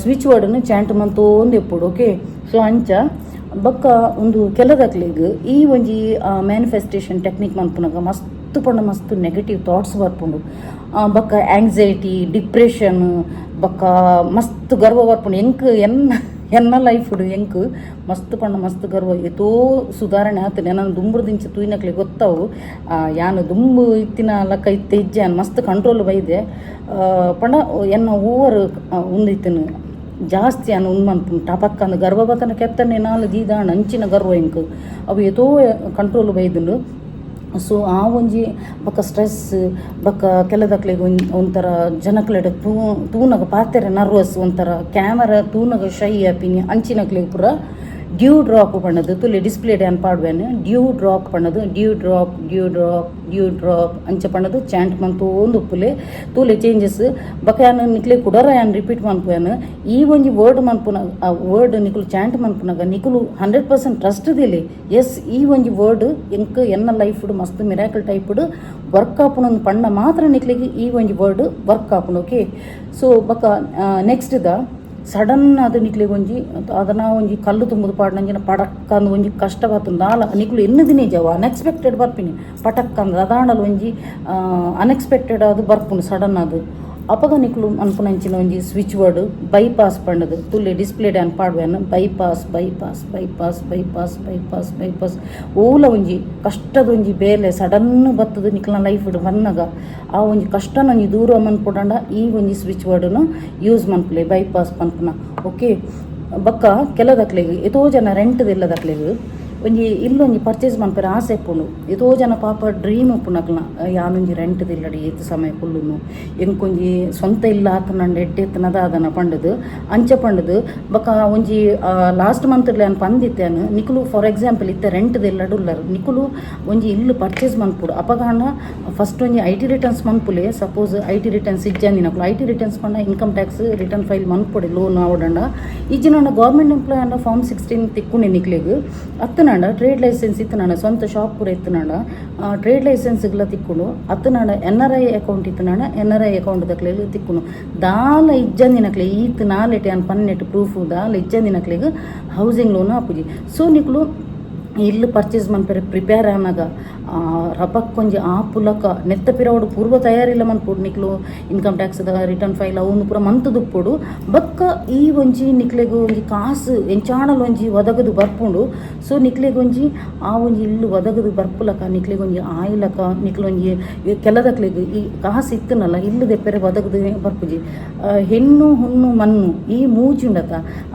ಸ್ವಿಚ್ ವರ್ಡ್ನು ಚಾಂಟ್ ಮಂತೋಂದು ಎಪ್ಪುಡು ಓಕೆ ಸೊ ಅಂಚ ಬಕ್ಕ ಒಂದು ಕೆಲದಕ್ಲಿಗೆ ಈ ಒಂಜಿ ಮ್ಯಾನಿಫೆಸ್ಟೇಷನ್ ಟೆಕ್ನಿಕ್ ಮನ್ಪುನಾಗ ಮಸ್ತ್ ಪಂಡ ಮಸ್ತ್ ನೆಗೆಟಿವ್ ಥಾಟ್ಸ್ ಬರ್ಪುಂಡು ಬಕ್ಕ ಆಂಗ್ಸೈಟಿ ಡಿಪ್ರೆಷನ್ ಬಕ್ಕ ಮಸ್ತ್ ಗರ್ವ ಬರ್ಪುಂಡು ಎನ್ನ ಲೈಫ್ ಎಂಕ್ ಮಸ್ತ್ ಪಂಡ ಮಸ್ತ್ ಗರ್ವ ಎತೋ ಸುಧಾರಣೆ ಆತನೆ ನಾನು ದುಂಬುರು ದಿಂಚ ತೂಯಿನಕ್ಲೆ ಗೊತ್ತಾವು ಯಾನು ದುಂಬು ಇತ್ತಿನ ಲಕ್ಕ ಇತ್ತೆ ಇಜ್ಜೆ ಮಸ್ತ್ ಕಂಟ್ರೋಲ್ ಬೈದೆ ಪಂಡ ಎನ್ನ ಓವರ್ ಉಂದಿತ್ತನು ಜಾಸ್ತಿ ಅನ್ನು ಉನ್ಮನ್ಪುಂಡು ಟಪಕ್ಕ ಅಂದು ಗರ್ವ ಬತ್ತನ ಕೆತ್ತನೆ ನಾಲ್ ದೀದಾಣ ಅಂಚಿನ ಗರ್ವ ಎಂಕ್ ಅವು ಎತೋ ಕಂಟ್ರೋಲ್ ಬೈದುಂಡು ಸೊ ಆ ಒಂಜಿ ಬಕ್ಕ ಸ್ಟ್ರೆಸ್ ಬಕ್ಕ ಕೆಲದಕ್ಲಿಗೆ ಒಂಥರ ಜನಕ್ಲೆಡೆ ತೂನಗ ಪಾತೆರೆ ನರ್ವಸ್ ಒಂಥರ ಕ್ಯಾಮರಾ ತೂನಗ ಶೈ ಆಪಿನಿ ಅಂಚಿನಕ್ಲಿಗೆ ಪೂರ ಡ್ಯೂ ಡ್ರಾಪ್ ಪಣ್ಣದು ತುಲೆ ಡಿಸ್ಪ್ಲೇ ಡ್ಯಾನ್ ಪಾಡ್ವೇನು ಡ್ಯೂ ಡ್ರಾಪ್ ಪಣ್ಣದು ಡ್ಯೂ ಡ್ರಾಪ್ ಅಂಚ ಪಣ್ಣದು ಚಾಂಟ್ ಮಂತು ಒಂದು ಉಪ್ಪುಲೆ ತೂಲೆ ಚೇಂಜಸ್ ಬಕ ಯಾನು ನಿಕ್ಲೆ ಕುಡರ ಯಾನು ರಿಪೀಟ್ ಮನ್ಪುಯಾನು ಈ ಒಂಜಿ ವರ್ಡ್ ಮನ್ಪುನ ಆ ವರ್ಡ್ ನಿಕುಲು ಚಾಂಟ್ ಮನ್ಪುನಾಗ ನಿಕುಲು 100% ಟ್ರಸ್ಟ್ ದಿಲಿ ಎಸ್ ಈ ಒಂಜಿ ವರ್ಡ್ ಎಂಕ್ ಎನ್ನ ಲೈಫ್ ಮಸ್ತ್ ಮಿರಾಕಲ್ ಟೈಪ್ಡ್ ವರ್ಕ್ ಆಪುನೊಂದು ಪಂಡ ಮಾತ್ರ ನಿಕ್ಲಿಗೆ ಈ ಒಂಜಿ ವರ್ಡ್ ವರ್ಕ್ ಆಪುನು ಓಕೆ ಸೊ ಬಕ ನೆಕ್ಸ್ಟ್ ಸಡನ್ ಅದು ನಿಕ್ಲಿಗೆ ಒಂಜಿ ಅದನ್ನ ಒಂಜಿ ಕಲ್ಲು ತುಂಬುದು ಪಾಡ್ನಂಜಿನ ಪಡಕ್ಕ ಅಂದು ಒಂಜಿ ಕಷ್ಟ ಬರ್ತುಂಡು ದಾಲ ನಿಕ್ಲು ಎನ್ನು ದಿನ ಜಾವ ಅನ್ಎಕ್ಸ್ಪೆಕ್ಟೆಡ್ ಬರ್ಪಿನಿ ಪಟಕ್ಕ ಅಂದು ಅದಾಂಡಲು ಒಂಜಿ ಅನ್ಎಕ್ಸ್ಪೆಕ್ಟೆಡ್ ಅದು ಬರ್ಪುಂಡು ಸಡನ್ ಅದು ಅಪಗ ನಿಕ್ಲು ಅನ್ಪುನಂಚಿನ ಒಂಜಿ ಸ್ವಿಚ್ ವರ್ಡ್ ಬೈಪಾಸ್ ಪಂಡದು ತುಲ್ಲೆ ಡಿಸ್ಪ್ಲೇ ಡ್ಯಾನ್ ಪಾಡ್ವೇನು bypass bypass bypass bypass bypass bypass ಓಲ ಒಂಜಿ ಕಷ್ಟದ ಒಂಜಿ ಬೇಲೆ ಸಡನ್ ಬತ್ತದು ನಿಕ್ಲ ಲೈಫ್ ಬನ್ನಾಗ ಆ ಒಂಜಿ ಕಷ್ಟನ ಒಂಜಿ ದೂರ ಮನ್ಪುಡಂಡ ಈ ಒಂಜಿ ಸ್ವಿಚ್ ವರ್ಡ್ನು ಯೂಸ್ ಮನ್ಪುಲೆ ಬೈಪಾಸ್ ಪನ್ಪುನ ಓಕೆ ಬಕ್ಕ ಕೆಲದಕ್ಲೆಗ್ ಎತೋ ಜನ ರೆಂಟ್ದು ಇಲ್ಲದಕ್ಲೆಗ್ ಒಂಜಿ ಇಲ್ಲೊಂಜಿ ಪರ್ಚೇಸ್ ಮನ್ಪೆರೆ ಆಸೆ ಇಪ್ಪುಂಡು ಎತೋ ಜನ ಪಾಪ ಡ್ರೀಮ್ ಉಪ್ಪುನಕ್ಲ ಯಾನೊಂಜಿ ರೆಂಟ್ದು ಇಲ್ಲಡಿ ಏತ್ ಸಮಯ ಕುಲ್ಲುನು ಎಂಕೊಂಜಿ ಸ್ವಂತ ಇಲ್ಲ ಆತನಂಡು ಎಡ್ಡೆತ್ತನದ ಅದನ್ನ ಪಂಡದು ಅಂಚ ಪಂಡದು ಬಕ ಒಂಜಿ ಲಾಸ್ಟ್ ಮಂತ್ಲಿ ಅನ್ ಪಂದಿತ್ತೇನು ನಿಕುಲು ಫಾರ್ ಎಕ್ಸಾಂಪಲ್ ಇತ್ತೆ ರೆಂಟ್ದು ಇಲ್ಲಡು ಉಲ್ಲರು ನಿಕುಲು ಒಂಜಿ ಇಲ್ಲು ಪರ್ಚೇಸ್ ಮನ್ಪುಡು ಅಪಗಾಣ ಫಸ್ಟ್ ಒಂಜಿ IT ರಿಟರ್ನ್ಸ್ ಮನ್ಪುಲೆ ಸಪೋಸ್ IT ರಿಟರ್ನ್ಸ್ ಇಜ್ಜಾನಿ ನಕುಲು IT ರಿಟರ್ನ್ಸ್ ಪಂಡ ಇನ್ಕಮ್ ಟ್ಯಾಕ್ಸ್ ರಿಟರ್ನ್ ಫೈಲ್ ಮನ್ಪುಡೆ ಲೋನ್ ಆವಡಂಡ ಇಜ್ಜಿನ ಗೌರ್ಮೆಂಟ್ ಎಂಪ್ಲಾಯ್ ಅಂಡ ಫಾರ್ಮ್ 16 ತಿಕ್ಕುಂಡೆ ನಿಕ್ಲೆಗ್ ಅತ್ತನ ಇತ್ತನಾಂಡ ಟ್ರೇಡ್ ಲೈಸೆನ್ಸ್ ಇತ್ತನಾಂಡ ಸ್ವಂತ ಶಾಪ್ ಪೂರ ಇತ್ತನಾಂಡ ಟ್ರೇಡ್ ಲೈಸೆನ್ಸ್ಗಳ ತಿಕ್ಕುಂಡು ಅತ್ತನಾಂಡ NRI ಅಕೌಂಟ್ ಇತ್ತನಾಂಡ NRI ಅಕೌಂಟ್ ದಕ್ಲೆಗ್ ತಿಕ್ಕುನು ದಾಲ ಇಜ್ಜಂದಿನಕ್ಲೆ ಈತ್ ನಾಲೆಟೆ ಅನ್ ಪನ್ನೆಟ್ ಪ್ರೂಫ್ ದಾಲ ಇಜ್ಜಂದಿನಕ್ಲೆಗ್ ಹೌಸಿಂಗ್ ಲೋನ್ ಆಪುಜಿ. ಸೊ ನಿಕ್ಲು ಇಲ್ಲು ಪರ್ಚೇಸ್ ಮನ್ಪೆರೆ ಪ್ರಿಪೇರ್ ಆನಾಗ ರಪಕ್ ಕೊಂಜಿ ಆಪುಲಕ ನೆತ್ತ ಪಿರವಡು ಪೂರ್ವ ತಯಾರಿಲ್ಲ ಮನ್ಪುಡು ನಿಕ್ಲು ಇನ್ಕಮ್ ಟ್ಯಾಕ್ಸ್ದ ರಿಟರ್ನ್ ಫೈಲ್ ಅವನು ಪೂರ ಮಂತುದುಪ್ಪುಡು ಬಕ್ಕ ಈ ಒಂಜಿ ನಿಕ್ಲೆಗ್ ಒಂಜಿ ಕಾಸು ಎಂಚಾಣಲ್ ಒಂಜಿ ಒದಗದು ಬರ್ಪುಂಡು. ಸೊ ನಿಕ್ಲೆಗ್ ಒಂಜಿ ಆ ಒಂಜಿ ಇಲ್ಲು ಒದಗದು ಬರ್ಪುಲಕ ನಿಕ್ಲೆಗ್ ಒಂಜಿ ಆಯ್ಲಕ ನಿಕ್ಲೊಂಜಿ ಕೆಲದಕ್ಲೆಗ್ ಈ ಕಾಸು ಇತ್ತನಲ್ಲ ಇಲ್ಲು ದೆಪ್ಪೆರೆ ಒದಗದು ಬರ್ಪುಜಿ. ಹೆಣ್ಣು ಹುಣ್ಣು ಮಣ್ಣು ಈ ಮೂಜುಂಡತ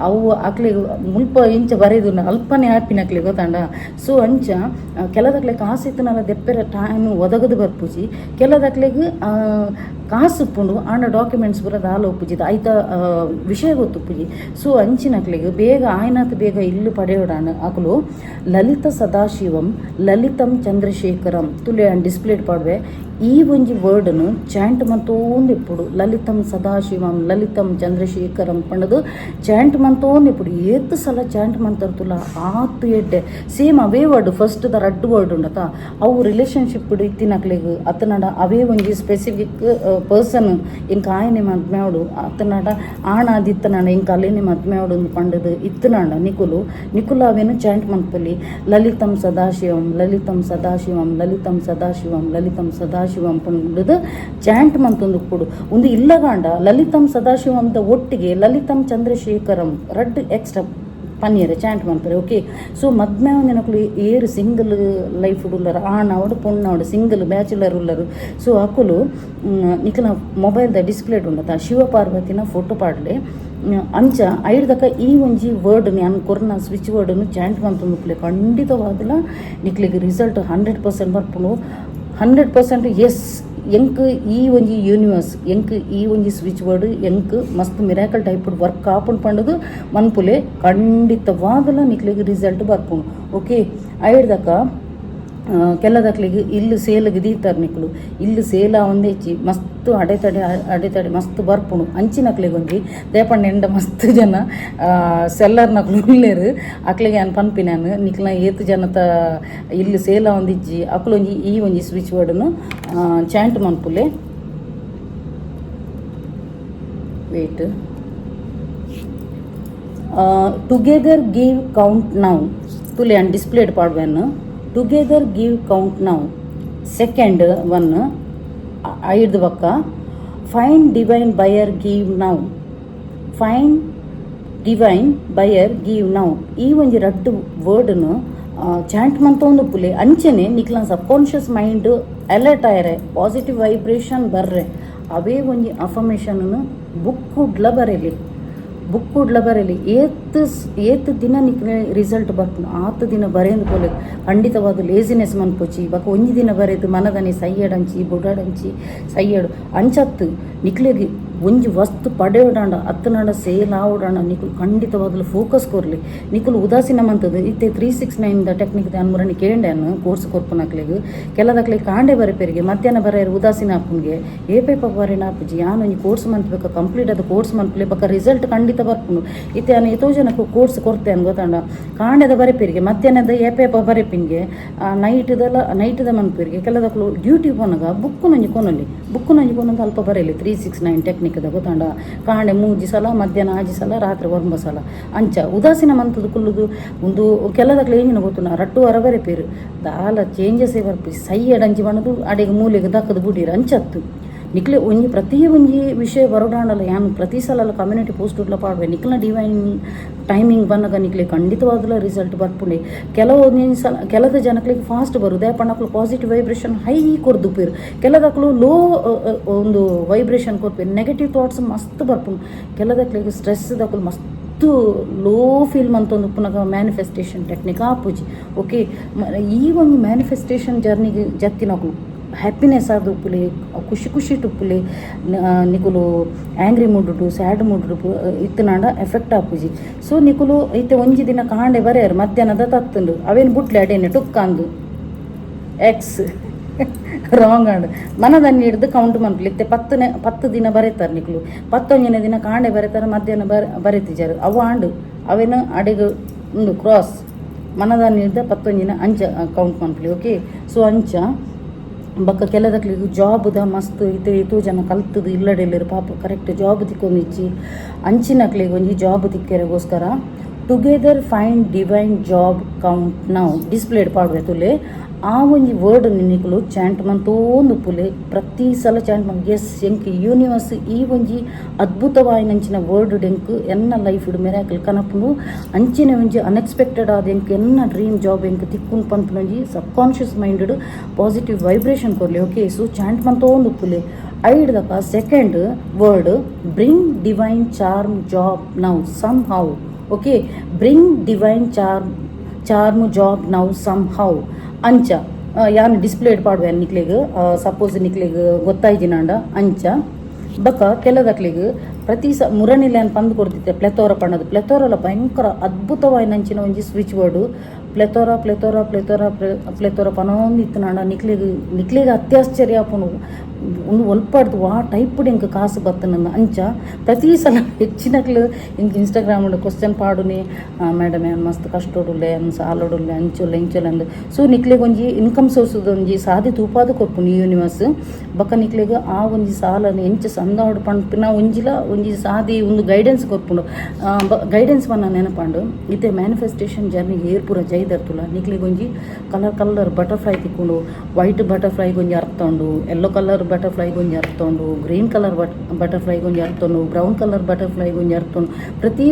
ಅವು ಅಕ್ಲೆಗ್ ಮುಲ್ಪ ಇಂಚ ಬರೆದು ಅಲ್ಪನೆ ಆಪಿನಕ್ಲೆ ಗೊತ್ತಾಂಡ. ಸೊ ಅಂಚ ಕೆಲದಕ್ಲೆ ಕಾಸು ಇತ್ತನಲ್ಲ ದೆಪ್ಪೆರೆ ಟೈಮ್ ಒದಗದು ಬರ್ಪುಜಿ ಕೆಲದಕ್ಲೆಗ್ ಕಾಸು ಉಪ್ಪುಂಡು ಆಂಡ ಡಾಕ್ಯುಮೆಂಟ್ಸ್ ಪೂರ ದಾಲ ಉಪ್ಪುಜಿ ಐತ ವಿಷಯ ಗೊತ್ತುಪ್ಪುಜಿ. ಸೊ ಅಂಚಿನಕ್ಲೆಗ್ ಬೇಗ ಆಯ್ನಾತ್ ಬೇಗ ಇಲ್ಲು ಪಡೆಯೋಡಾಂಡ ಅಕುಲು ಲಲಿತ ಸದಾಶಿವಂ ಲಲಿತಂ ಚಂದ್ರಶೇಖರಂ ತುಲೆ ಡಿಸ್ಪ್ಲೇಡ್ ಪಾಡ್ವೆ ಈ ಒಂಜಿ ವರ್ಡ್ನು ಚಾಂಟ್ ಮಂತೋಂದಿಪ್ಪುಡು ಲಲಿತಂ ಸದಾಶಿವಂ ಲಲಿತಂ ಚಂದ್ರಶೇಖರಂ ಪಂಡದು ಚಾಂಟ್ ಮಂತೋಂದಿಪ್ಪುಡು ಏತ್ ಸಲ ಚಾಂಟ್ ಮಂತರ್ತುಲ ಆತು ಎಡ್ಡೆ ಸೇಮ್ ಅವೇ ವರ್ಡ್ ಫಸ್ಟ್ ದ ರಡ್ಡು ವರ್ಡ್ ಉಂಡತ ಅವು ರಿಲೇಷನ್ಶಿಪ್ ಇತ್ತಿನಕ್ಲೆಗ್ ಅತ್ತನಾಡ ಅವೇ ಒಂಜಿ ಸ್ಪೆಸಿಫಿಕ್ ಪರ್ಸನ್ ಇಂಕ ಆಯನೆ ಮದ್ಮೆವಡು ಅತ್ತನಾಡ ಆಣಾದಿತ್ತನಾಡ ಇಂಕ ಅಲ್ಲೇನೆ ಮದ್ಮೆವಡು ಪಂಡದು ಇತ್ತನಾಡ ನಿಕುಲ ಅವೇನು ಚಾಂಟ್ ಮಂತ್ಪಲ್ಲಿ ಲಲಿತಂ ಸದಾಶಿವಂ ಲಲಿತಂ ಸದಾಶಿವಂ ಲಲಿತಂ ಸದಾಶಿವಂ ಲಲಿತಂ ಸದಾಶಿವಂ ಪಂಡದು ಚಾಂಟ್ ಮಂತೊಂದು ಕೊಡು ಒಂದು ಇಲ್ಲಗಾಂಡ ಲಲಿತಂ ಸದಾಶಿವಂದ ಒಟ್ಟಿಗೆ ಲಲಿತಂ ಚಂದ್ರಶೇಖರಂ ರಡ್ ಎಕ್ಸ್ಟ್ರಾ ಪನ್ನೀರೆ ಚಾಂಟ್ ಮಾಡ್ತಾರೆ. ಓಕೆ. ಸೊ ಮದ್ಮೆ ಒಂದಿನಕ್ಲು ಏರು ಸಿಂಗಲ್ ಲೈಫ್ ಉಳ್ಳರು ಆಣವಡು ಪೊಣ್ಣವಡು ಸಿಂಗಲ್ ಬ್ಯಾಚುಲರ್ ಉಳ್ಳರು. ಸೊ ಅಕುಲು ನಿಖಲ ಮೊಬೈಲ್ದ ಡಿಸ್ಪ್ಲೇಡ್ ಉಂಡತ ಶಿವಪಾರ್ವತಿನ ಫೋಟೋ ಪಾಡ್ಲೆ ಅಂಚ ಐಡ್ದಕ ಈ ಒಂಜಿ ವರ್ಡ್ ನಾನು ಕೊರ್ನ ಸ್ವಿಚ್ ವರ್ಡ್ನು ಚಾಂಟ್ ಮಂತೊಂದುಪ್ಲೆ ಖಂಡಿತವಾದಲ ನಿಕ್ಲಿಗೆ ರಿಸಲ್ಟ್ 100% ಬರ್ಪುನು. 100% ಎಸ್ ಎಂಕ್ ಈ ಒಂಜಿ ಯೂನಿವರ್ಸ್ ಎಂಕ್ ಈ ಒಂಜಿ ಸ್ವಿಚ್ ವರ್ಡ್ ಎಂಕ್ ಮಸ್ತ್ ಮಿರಾಕಲ್ ಟೈಪ್ ವರ್ಕ್ ಆಪುಂಡು ಪಂಡದು ಮನ್ಪುಲೆ ಖಂಡಿತವಾದಲ ನಿಕ್ಲಿಗೆ ರಿಸಲ್ಟ್ ಬರ್ಪುನು. ಓಕೆ. ಐಡ್ದಕ ಕೆಲದಕ್ಲಿಗೆ ಇಲ್ಲು ಸೇಲಿಗೆ ದೀತಾರೆ ನಿಕ್ಲು ಇಲ್ಲು ಸೇಲ ಒಂದೇಚಿ ಮಸ್ತ್ ಅಡೆತಡೆ ಮಸ್ತ್ ಬರ್ಪುಣು ಅಂಚಿನಕ್ಲಿಗೆ ಒಂಜಿ ದೇಪಣ್ಣ ಎಂಡ ಮಸ್ತ್ ಜನ ಸೆಲ್ಲರ್ನಕ್ಲು ಉಳ್ಳೇರು ಅಕ್ಲಿಗೆ ನಾನು ಪನ್ಪಿನಾನು ನಿಕ್ಲ ಏತು ಜನತ ಇಲ್ಲು ಸೇಲ ಒಂದಿಜ್ಜಿ ಅಕ್ಲೊಂಜಿ ಈ ಒಂಜಿ ಸ್ವಿಚ್ ವರ್ಡ್ನು ಚಾಂಟ್ ಮನ್ಪುಲೆ wait together give count now ತುಲೆ ಅನ್ ಡಿಸ್ಪ್ಲೇಡ್ ಪಾಡ್ವೆನ್ನು together give count now second one ಐದು ಬಕ್ಕ fine divine buyer give now fine divine buyer give now ಈ ಒಂಜಿ ರಡ್ಡು ವರ್ಡ್ನು ಚಾಂಟ್ ಮಂತೊಂದು ಪುಲೆ ಅಂಚನೆ ನಿಕ್ಲ ಸಬ್ಕಾನ್ಷಿಯಸ್ ಮೈಂಡ್ ಅಲರ್ಟ್ ಆಯರೆ ಪಾಸಿಟಿವ್ ವೈಬ್ರೇಷನ್ ಬರ್ರೆ ಅವೇ ಒಂಜಿ ಅಫರ್ಮೇಷನ್ನು ಬುಕ್ಕುಡ್ಲ ಬರೆಯಲಿ ಏತ್ ದಿನ ನಿಕ್ಲೆ ರಿಸಲ್ಟ್ ಬರ್ಪುನು ಆತು ದಿನ ಬರೆಯಂದು ಪೋಲೆ ಖಂಡಿತವಾದ ಲೇಸಿನೆಸ್ ಮನ್ಪೊಚ್ಚಿ ಬಕ ಒಂಜಿ ದಿನ ಬರೆದು ಮನದನಿ ಸೈಯಡಂಚಿ ಬುಡಾಡಂಚಿ ಸೈಯಡು ಅಂಚತ್ತು ನಿಕ್ಲೆಗೆ ಒಂಜಿ ವಸ್ತು ಪಡೆಯೋಡಾಂಡ ಅತ್ತನಾಡ ಸೇಲ್ ಆವಡಾಂಡ ನಿಕುಲು ಖಂಡಿತವಾಗಲು ಫೋಕಸ್ ಕೊರ್ಲಿ ನಿಕುಲು ಉದಾಸೀನ ಮಂತದ್ದು ಇತ್ತೆ 369 ಟೆಕ್ನಿಕ್ ಅನ್ಮರನಿ ಕೇಂಡೆಯನ್ನು ಕೋರ್ಸ್ ಕೊರ್ಪುನಕ್ಲೆಗ್ ಕೆಲದಕ್ಲೆಗ್ ಕಾಂಡೆ ಬರೆಪೇರಿಗೆ ಮಧ್ಯಾಹ್ನ ಬರೆಯರು ಉದಾಸೀನ ಆಪುನ್ಗೆ ಏಪೇಪ ಬರೆನ ಆಪುಜಿ ಯಾನೊಂಜಿ ಕೋರ್ಸ್ ಮಂತ್ಬೇಕ ಕಂಪ್ಲೀಟ್ ಅದು ಕೋರ್ಸ್ ಮಂತ್ಲೆ ಬಕ ರಿಸಲ್ಟ್ ಖಂಡಿತ ಬರ್ಪುನು ಇತ್ತೆ ನಾನು ಎಷ್ಟೋ ಜನಕ್ಕೆ ಕೋರ್ಸ್ ಕೊಡ್ತೆ ಅನ್ ಗೊತ್ತಾಂಡ ಕಾಂಡೆದ ಬರೆಪೇರಿಗೆ ಮಧ್ಯಾಹ್ನದ ಏಪೇಪ ಬರೆಪಿನ್ಗೆ ನೈಟ್ದ ಮನ್ಪೇರಿಗೆ ಕೆಲದಕ್ಲು ಡ್ಯೂಟಿ ಪೋನಾಗ ಬುಕ್ಕು ನಂಜಿ ಕೊನೊಂದು ಅಲ್ಪ ಬರೆಯಲಿ 369 ಟೆಕ್ನಿಕ್ ಗೊತ್ತಾಂಡ ಕಾಂಡೆ 3 ಸಲ ಮಧ್ಯಾಹ್ನ 5 ಸಲ ರಾತ್ರಿ 9 ಸಲ ಅಂಚ ಉದಾಸೀನ ಮಂತದ್ದು ಕುಲ್ಲುದು ಒಂದು ಕೆಲದಕ್ಲೆ ಏನಿನ ಗೊತ್ತು ನಾ ರಟ್ಟು ಹೊರಬರೆ ಪೇರು ದಾಲ ಚೇಂಜಸ್ ಬರ್ಪಿ ಸೈಯಡಂಚಿ ಬಣ್ಣದು ಅಡೆಗೆ ಮೂಲೆಗೆ ದಕ್ಕದು ಬಿಡಿರು ಅಂಚತ್ತು ನಿಕ್ಲೆ ಒಂಜಿ ಪ್ರತಿ ಒಂಜಿ ವಿಷಯ ಬರೋಡಾಂಡಲ್ಲ ಯಾನು ಪ್ರತಿ ಸಲ ಕಮ್ಯುನಿಟಿ ಪೋಸ್ಟ್ ಉಡ್ಲ ಪಾಡ್ವೆ ನಿಕ್ಲ ಡಿವೈನ್ ಟೈಮಿಂಗ್ ಬನ್ನಗ ನಿಕ್ಲೆ ಖಂಡಿತವಾದಲ ರಿಸಲ್ಟ್ ಬರ್ಪುಂಡೆ ಕೆಲವೊಂದು ಸಲ ಕೆಲದ ಜನಕ್ಲಿಗೆ ಫಾಸ್ಟ್ ಬರುದು ಯಾಪಣ್ಣಕ್ಲು ಪಾಸಿಟಿವ್ ವೈಬ್ರೇಷನ್ ಹೈ ಕೊರ್ದು ಪೇರು ಕೆಲದಕ್ಲು ಲೋ ಒಂದು ವೈಬ್ರೇಷನ್ ಕೊರ್ಪೇರು ನೆಗೆಟಿವ್ ಥಾಟ್ಸ್ ಮಸ್ತ್ ಬರ್ಪುಂಡು ಕೆಲದಕ್ಲಿಗೆ ಸ್ಟ್ರೆಸ್ ದಕ್ಲು ಮಸ್ತ್ ಲೋ ಫೀಲ್ ಮಂತೊಂದು ಪುನಃ ಮ್ಯಾನಿಫೆಸ್ಟೇಷನ್ ಟೆಕ್ನಿಕ್ ಆಪುಜಿ. ಓಕೆ. ಈ ಒಂದು ಮ್ಯಾನಿಫೆಸ್ಟೇಷನ್ ಜರ್ನಿಗೆ ಜತ್ತಿನಕ್ಲು ಹ್ಯಾಪಿನೆಸ್ ಆದ ಉಪ್ಪುಲೆ ಖುಷಿ ಟುಪ್ಪುಲೆ ನಿಕುಲು ಆ್ಯಂಗ್ರಿ ಮೂಡುಡು ಸ್ಯಾಡ್ ಮೂಡುಡು ಇತ್ತನಾಂಡ ಎಫೆಕ್ಟ್ ಆಪುಜಿ. ಸೊ ನಿಕುಲು ಇತ್ತೆ ಒಂಜಿ ದಿನ ಕಾಂಡೆ ಬರೆಯರು ಮಧ್ಯಾಹ್ನದ ತತ್ತುಂಡು ಅವೇನು ಬುಟ್ಲೆ ಅಡೇನೆ ಟುಕ್ಕಂದು ಎಕ್ಸ್ ರಾಂಗ್ ಆಂಡ್ ಮನದನ್ನು ಹಿಡ್ದು ಕೌಂಟ್ ಮನ್ಪುಲಿ ಇತ್ತೆ 10 ದಿನ ಬರೀತಾರೆ ನಿಕುಲು 11ನೇ ದಿನ ಕಾಂಡೆ ಬರೀತಾರೆ ಮಧ್ಯಾಹ್ನ ಬರೀತಿಜಾರು ಅವು ಆಂಡು ಅವೇನು ಅಡೆಗೆ ಉಂಡು ಕ್ರಾಸ್ ಮನದಾನಿದ ಪತ್ತೊಂಜಿನ ಅಂಚ ಕೌಂಟ್ ಮನ್ಪುಲಿ ಓಕೆ. ಸೊ ಅಂಚ ಬೊಕ್ಕ ಕೆಲದಕ್ಲಿಗ್ ಜಾಬ್ದ ಮಸ್ತ್ ಇತ್ತು ಜನ ಕಲ್ತದು ಇಲ್ಲಡೆಲ್ಲರು ಪಾಪ ಕರೆಕ್ಟ್ ಜಾಬ್ ತಿಕ್ಕೊಂದಿಚ್ಚಿ ಅಂಚಿನಕ್ಲಿಗೆ ಒಂಜಿ ಜಾಬ್ ತಿಕ್ಕೆರೆಗೋಸ್ಕರ together find divine job count now ಡಿಸ್ಪ್ಲೇಡ್ ಪಾಡ್ವೆ ತುಲೆ ಆ ಒಂಜಿ ವರ್ಡ್ ನಿಕ್ಕಲು ಚಾಂಟ್ ಮಂತೋಂದು ಪುಲೆ ಪ್ರತಿ ಸಲ ಚಾಂಟ್ ಮನ್ ಎಸ್ ಎಂಕ್ ಯೂನಿವರ್ಸ್ ಈ ಒಂಜಿ ಅದ್ಭುತವಾಯಿನಂಚಿನ ವರ್ಡ್ ಎಂಕ್ ಎನ್ನ ಲೈಫ್ ಮಿರಾಕಲ್ ಕನಪುನು ಅಂಚಿನ ಒಂಜಿ ಅನ್ಎಕ್ಸ್ಪೆಕ್ಟೆಡ್ ಆದ ಎಂಕ್ ಎನ್ನ ಡ್ರೀಮ್ ಜಾಬ್ ಎಂಕ್ ತಿಕ್ಕುನ್ ಪನ್ಪುನೊಂಜಿ subconscious minded positive vibration ಕೊರ್ಲಿ ಓಕೆ. ಸೊ ಚಾಂಟ್ ಮಂತೋಂದು ಪುಲೆ ಐಡ್ದಕ second word bring divine charm job now somehow okay. Bring divine charm job now somehow ಅಂಚ ಯಾನ್ ಡಿಸ್ಪ್ಲೇಡ್ ಪಾಡುವೆ ನಿಕ್ಲೆಗ್ ಸಪೋಸ್ ನಿಕ್ಲೆಗ್ ಗೊತ್ತಾಯ್ತಿನಾಂಡ ಅಂಚ ಬೊಕ ಕೆಲದಕ್ಲಿಗ್ ಪ್ರತಿ ಮುರನಿಲೆ ಅನ್ ಪಂದು ಕೊಡ್ತಿತ್ತೆ ಪ್ಲೆತೋರ ಪಣ್ಣದು ಪ್ಲೆತೋರಲ ಭಯಂಕರ ಅದ್ಭುತವಾಯಿನಂಚಿನ ಒಂಜಿ ಸ್ವಿಚ್ ವರ್ಡು ಪ್ಲೆತೋರ ಪನೊಂದಿತ್ತು ನಾಂಡ ನಿಕ್ಲೆಗ್ ಅತ್ಯಾಶ್ಚರ್ಯ ಆಪುಂಡು ಒಂದು ಒಲ್ಪಾಡ್ದು ಆ ಟೈಪ್ ಎಂಕ್ ಕಾಸು ಬತ್ತನಂದ ಅಂಚ ಪ್ರತಿ ಸಲ ಹೆಚ್ಚಿನಕ್ಲು ಇಂಕ್ ಇನ್ಸ್ಟಾಗ್ರಾಮ್ ಕ್ವಶನ್ ಪಾಡುನಿ ಮೇಡಮ್ ಏನು ಮಸ್ತ್ ಕಷ್ಟೋಡುಲ್ಲೆ ಅನ್ ಸಾಲೋಡುಲ್ಲೆ ಅಂಚೊಲ್ಲೆ ಇಂಚೊಲ್ಲೆ ಅಂದು. ಸೊ ನಿಕ್ಲೆಗ್ ಒಂಜಿ ಇನ್ಕಮ್ ಸೋರ್ಸ್ ಒಂಜಿ ಸಾದಿ ತೂಪಾದ ಕೊರ್ಪುಂಡು ಯೂನಿವರ್ಸ್ ಬೊಕ ನಿಕ್ಲೆಗ್ ಆ ಒಂಜಿ ಸಾಲನ ಎಂಚ ಸಂದಾಡು ಪಂಪಿನ ಒಂಜಿ ಸಾದಿ ಒಂದು ಗೈಡೆನ್ಸ್ ಕೊರ್ಪುಂಡು ಗೈಡೆನ್ಸ್ ಪನ್ನ ನೆನಪಂಡು ಇತ್ತೆ ಮ್ಯಾನಿಫೆಸ್ಟೇಷನ್ ಜರ್ನಿಗೆ ಏರ್ಪುರ ಜೈದರ್ತುಲ ನಿಕ್ಲೆಗ್ ಒಂಜಿ ಕಲರ್ ಬಟರ್ಫ್ಲೈ ತಿಕ್ಕೊಂಡು ವೈಟ್ ಬಟರ್ಫ್ಲೈಗೆ ಒಂಜಿ ಅರ್ಥ ಉಂಡು, ಯೆಲ್ಲೋ ಕಲರ್ ಬಟರ್ಫ್ಲೈಗೆ ಒಂಜಿ ಅರ್ಥ ಉಂಡು, ಗ್ರೀನ್ ಕಲರ್ ಬಟರ್ಫ್ಲೈಗೆ ಒಂಜಿ ಅರ್ಥ ಉಂಡು, ಬ್ರೌನ್ ಕಲರ್ ಬಟರ್ಫ್ಲೈಗೆ ಒಂಜಿ ಅರ್ಥ ಉಂಡು. ಪ್ರತಿ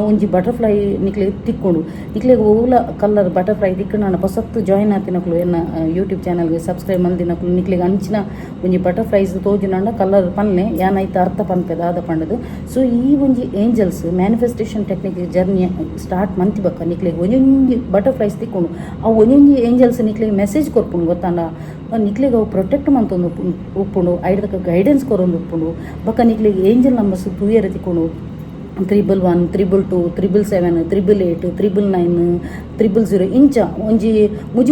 ಒಂಜಿ ಬಟರ್ಫ್ಲೈ ನಿಕ್ಲೆಗ್ ತಿಕ್ಕೊಂಡು ನಿಕ್ಲೆಗ್ ಓಲ ಕಲರ್ ಬಟರ್ಫ್ಲೈ ತಿಕ್ಕೊಂಡು ನಾನು ಹೊಸತ್ತು ಜಾಯಿನ್ ಆತಿನಕ್ಲು ಎನ್ನ ಯೂಟ್ಯೂಬ್ ಚಾನಲ್ಗೆ ಸಬ್ಸ್ಕ್ರೈಬ್ ಮಲ್ದಿನಕ್ಲು ನಿಕ್ಲೆಗ್ ಅಂಚಿನ ಒಂಜಿ ಬಟರ್ಫ್ಲೈಸ್ ತೋಜಿನಾಂಡ ಕಲರ್ ಪನ್ಲೆ ಯಾನೈತೆ ಅರ್ಥ ಪನ್ಪೆದ ಆದ ಪಂಡದು. ಸೊ ಈ ಒಂಜಿ angels manifestation technique journey start ಮಂತಿಬಕ್ಕ ನಿಕ್ಲೆಗ್ ಒಂಜೊಂಜಿ ಬಟರ್ಫ್ಲೈಸ್ ತಿಕ್ಕೊಂಡು ಆ ಒಂಜೊಂಜಿ ಏಂಜಲ್ಸ್ ನಿಕ್ಲೆಗ್ ಮೆಸೇಜ್ ಕೊರ್ಪುಂಡು ಗೊತ್ತಾಂಡ ನಿಕ್ಲೆಗ್ ಅವು ಪ್ರೊಟೆಕ್ಟ್ ಮಂತೊಂದು ಉಪ್ಪುಂಡು ಐಡ್ದಕ್ಕ ಗೈಡೆನ್ಸ್ ಕೊರೊಂದು ಉಪ್ಪುಂಡು ಬೊಕ ನಿಕ್ಲೆಗ್ ಏಂಜಲ್ ನಂಬರ್ಸ್ ತೂಯೆರೆ ತಿಕ್ಕೊಂಡು 111 222 777 888 999 ಇಂಚ ಒಂಜಿ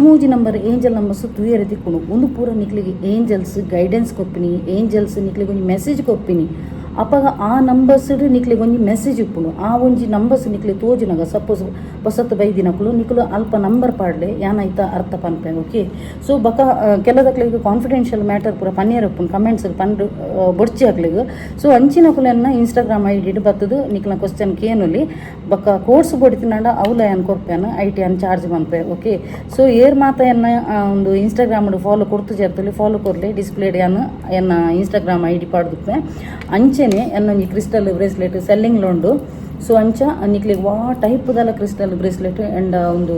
ಮುಜಿ ನಂಬರ್ ಏಂಜಲ್ ನಂಬರ್ಸ್ ತೂಯೆರೆ ತಿಕ್ಕೊಂಡು ಒಂದು ಪೂರ ನಿಕ್ಲೆಗ್ ಏಂಜಲ್ಸ್ ಗೈಡೆನ್ಸ್ ಕೊರ್ಪಿನಿ ಏಂಜಲ್ಸ್ ನಿಕ್ಲೆಗ್ ಒಂಜಿ ಮೆಸೇಜ್ ಕೊರ್ಪಿನಿ ಅಪ್ಪಗ ಆ ನಂಬರ್ಸ್ ನಿಕ್ಲೆಗ್ ಒಂಜಿ ಮೆಸೇಜ್ ಉಪ್ಪುಂಡು ಆ ಒಂಜಿ ನಂಬರ್ಸ್ ನಿಕ್ಲೆ ತೋಜಿನಾಗ ಸಪೋಸ್ ಹೊಸತ್ತು ಬೈದಿನಕ್ಲು ನಿಕ್ಲು ಅಲ್ಪ ನಂಬರ್ ಪಾಡ್ಲೆ ಯಾನೈತ ಅರ್ಥ ಪನ್ಪೆ ಓಕೆ. ಸೊ ಬೊಕ ಕೆಲದಕ್ಲೆಗ್ ಕಾನ್ಫಿಡೆನ್ಷಿಯಲ್ ಮ್ಯಾಟರ್ ಪೂರ ಪನ್ಯರ್ ಉಪ್ಪುಂಡು ಕಮೆಂಟ್ಸ್ ಪಂಡು ಬೊಡ್ಚಿ ಹಾಕ್ಲೆಗ್. ಸೊ ಅಂಚಿನಕುಲೆನ್ನ ಇನ್ಸ್ಟಾಗ್ರಾಮ್ ಐಡಿ ಬತ್ತದು ನಿಕ್ಲ ಕ್ವಶನ್ ಕೇನುಲಿ ಬೊಕ ಕೋರ್ಸ್ ಬೊಡಿತಿನಾಂಡ ಅವಲ ಏನು ಕೊರ್ಪೆನ ಐಟಿ ಅನ್ ಚಾರ್ಜ್ ಮನ್ಪೆ ಓಕೆ. ಸೊ ಏರ್ ಮಾತ ಎನ್ನ ಒಂದು ಇನ್ಸ್ಟಾಗ್ರಾಮ್ ಫಾಲೋ ಕೊಡ್ತು ಜರ್ತಲಿ ಫಾಲೋ ಕೊರ್ಲೆ ಡಿಸ್ಪ್ಲೇಡ್ ಎನ್ನ ಇನ್ಸ್ಟಾಗ್ರಾಮ್ ಐಡಿ ಪಾಡ್ದುಪ್ಪೆ ಅಂಚೆನೆ ಎನ್ನೊಂಜಿ ಕ್ರಿಸ್ಟಲ್ ಬ್ರೇಸ್ಲೆಟ್ ಸೆಲ್ಲಿಂಗ್ ಉಂಡು. ಸೊ ಅಂಚ ನಿಕ್ಲೆಗ್ ವಾ ಟೈಪ್ದಲ ಕ್ರಿಸ್ಟಲ್ ಬ್ರೇಸ್ಲೆಟ್ ಎಂಡ ಒಂದು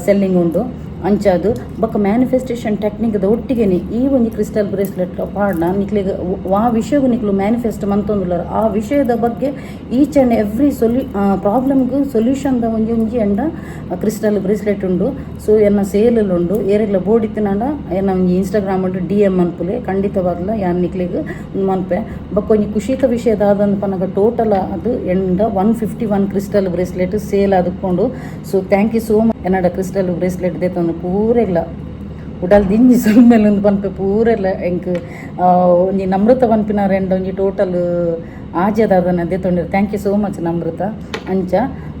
ಸೆಲ್ಲಿಂಗ್ ಉಂಡು ಅಂಚದು ಬೊಕ ಮ್ಯಾನಿಫೆಸ್ಟೇಷನ್ ಟೆಕ್ನಿಕ್ದ ಒಟ್ಟಿಗೆನೆ ಈ ಒಂಜಿ ಕ್ರಿಸ್ಟಲ್ ಬ್ರೇಸ್ಲೆಟ್ ಪಾಡ್ನ ನಿಕ್ಲೆಗ್ ಆ ವಿಷಯಗೂ ನಿಕ್ಲು ಮ್ಯಾನಿಫೆಸ್ಟ್ ಮಂತೊಂದುಲ್ಲರು ಆ ವಿಷಯದ ಬಗ್ಗೆ ಈಚ್ ಆ್ಯಂಡ್ ಎವ್ರಿ ಪ್ರಾಬ್ಲಮ್ಗೂ ಸೊಲ್ಯೂಷನ್ದ ಒಂಜಿ ಎಂಡ ಕ್ರಿಸ್ಟಲ್ ಬ್ರೇಸ್ಲೆಟ್ ಉಂಡು. ಸೊ ಎನ್ನ ಸೇಲ್ ಉಂಡು ಏರೆಗ್ಲ ಬೋರ್ಡ್ ಇತ್ತಿನಾಂಡ ಎನ್ನ ಒಂಜಿ ಇನ್ಸ್ಟಾಗ್ರಾಮ್ ಉಂಟು DM ಮನ್ಪುಲೆ ಖಂಡಿತವಾಗ್ಲ ಯಾನ್ ನಿಕ್ಲೆಗ್ ಮನ್ಪೆ ಬೊಕ ಒಂಜಿ ಖುಷಿತ ವಿಷಯದ ಆದಂದು ಪನಗ ಟೋಟಲ್ ಅದು ಎಂಡ 151 ಕ್ರಿಸ್ಟಲ್ ಬ್ರೇಸ್ಲೆಟ್ ಸೇಲ್ ಆದುಕೊಂಡು. So thank you so much ಎನ್ನಡ ಕ್ರಿಸ್ಟಲ್ ಬ್ರೇಸ್ಲೆಟ್ ದೇತಂದು ಪೂರೆಲ್ಲ ಉಡಲ್ ದಿಂಜಿ ಸೊಲ್ಮೇಲೆ ಒಂದು ಪನ್ಪೆ ಪೂರೆಲ್ಲ ಎಂಕ್ ಒಂಜಿ ನಮ್ರತ ಪನ್ಪಿನ ರೆಂಡ್ ಒಂಜಿ ಟೋಟಲ್ ಆಜೆದಾದನ ದೇತೊಂಡಿರು. Thank you so much Namrata ಅಂಚ.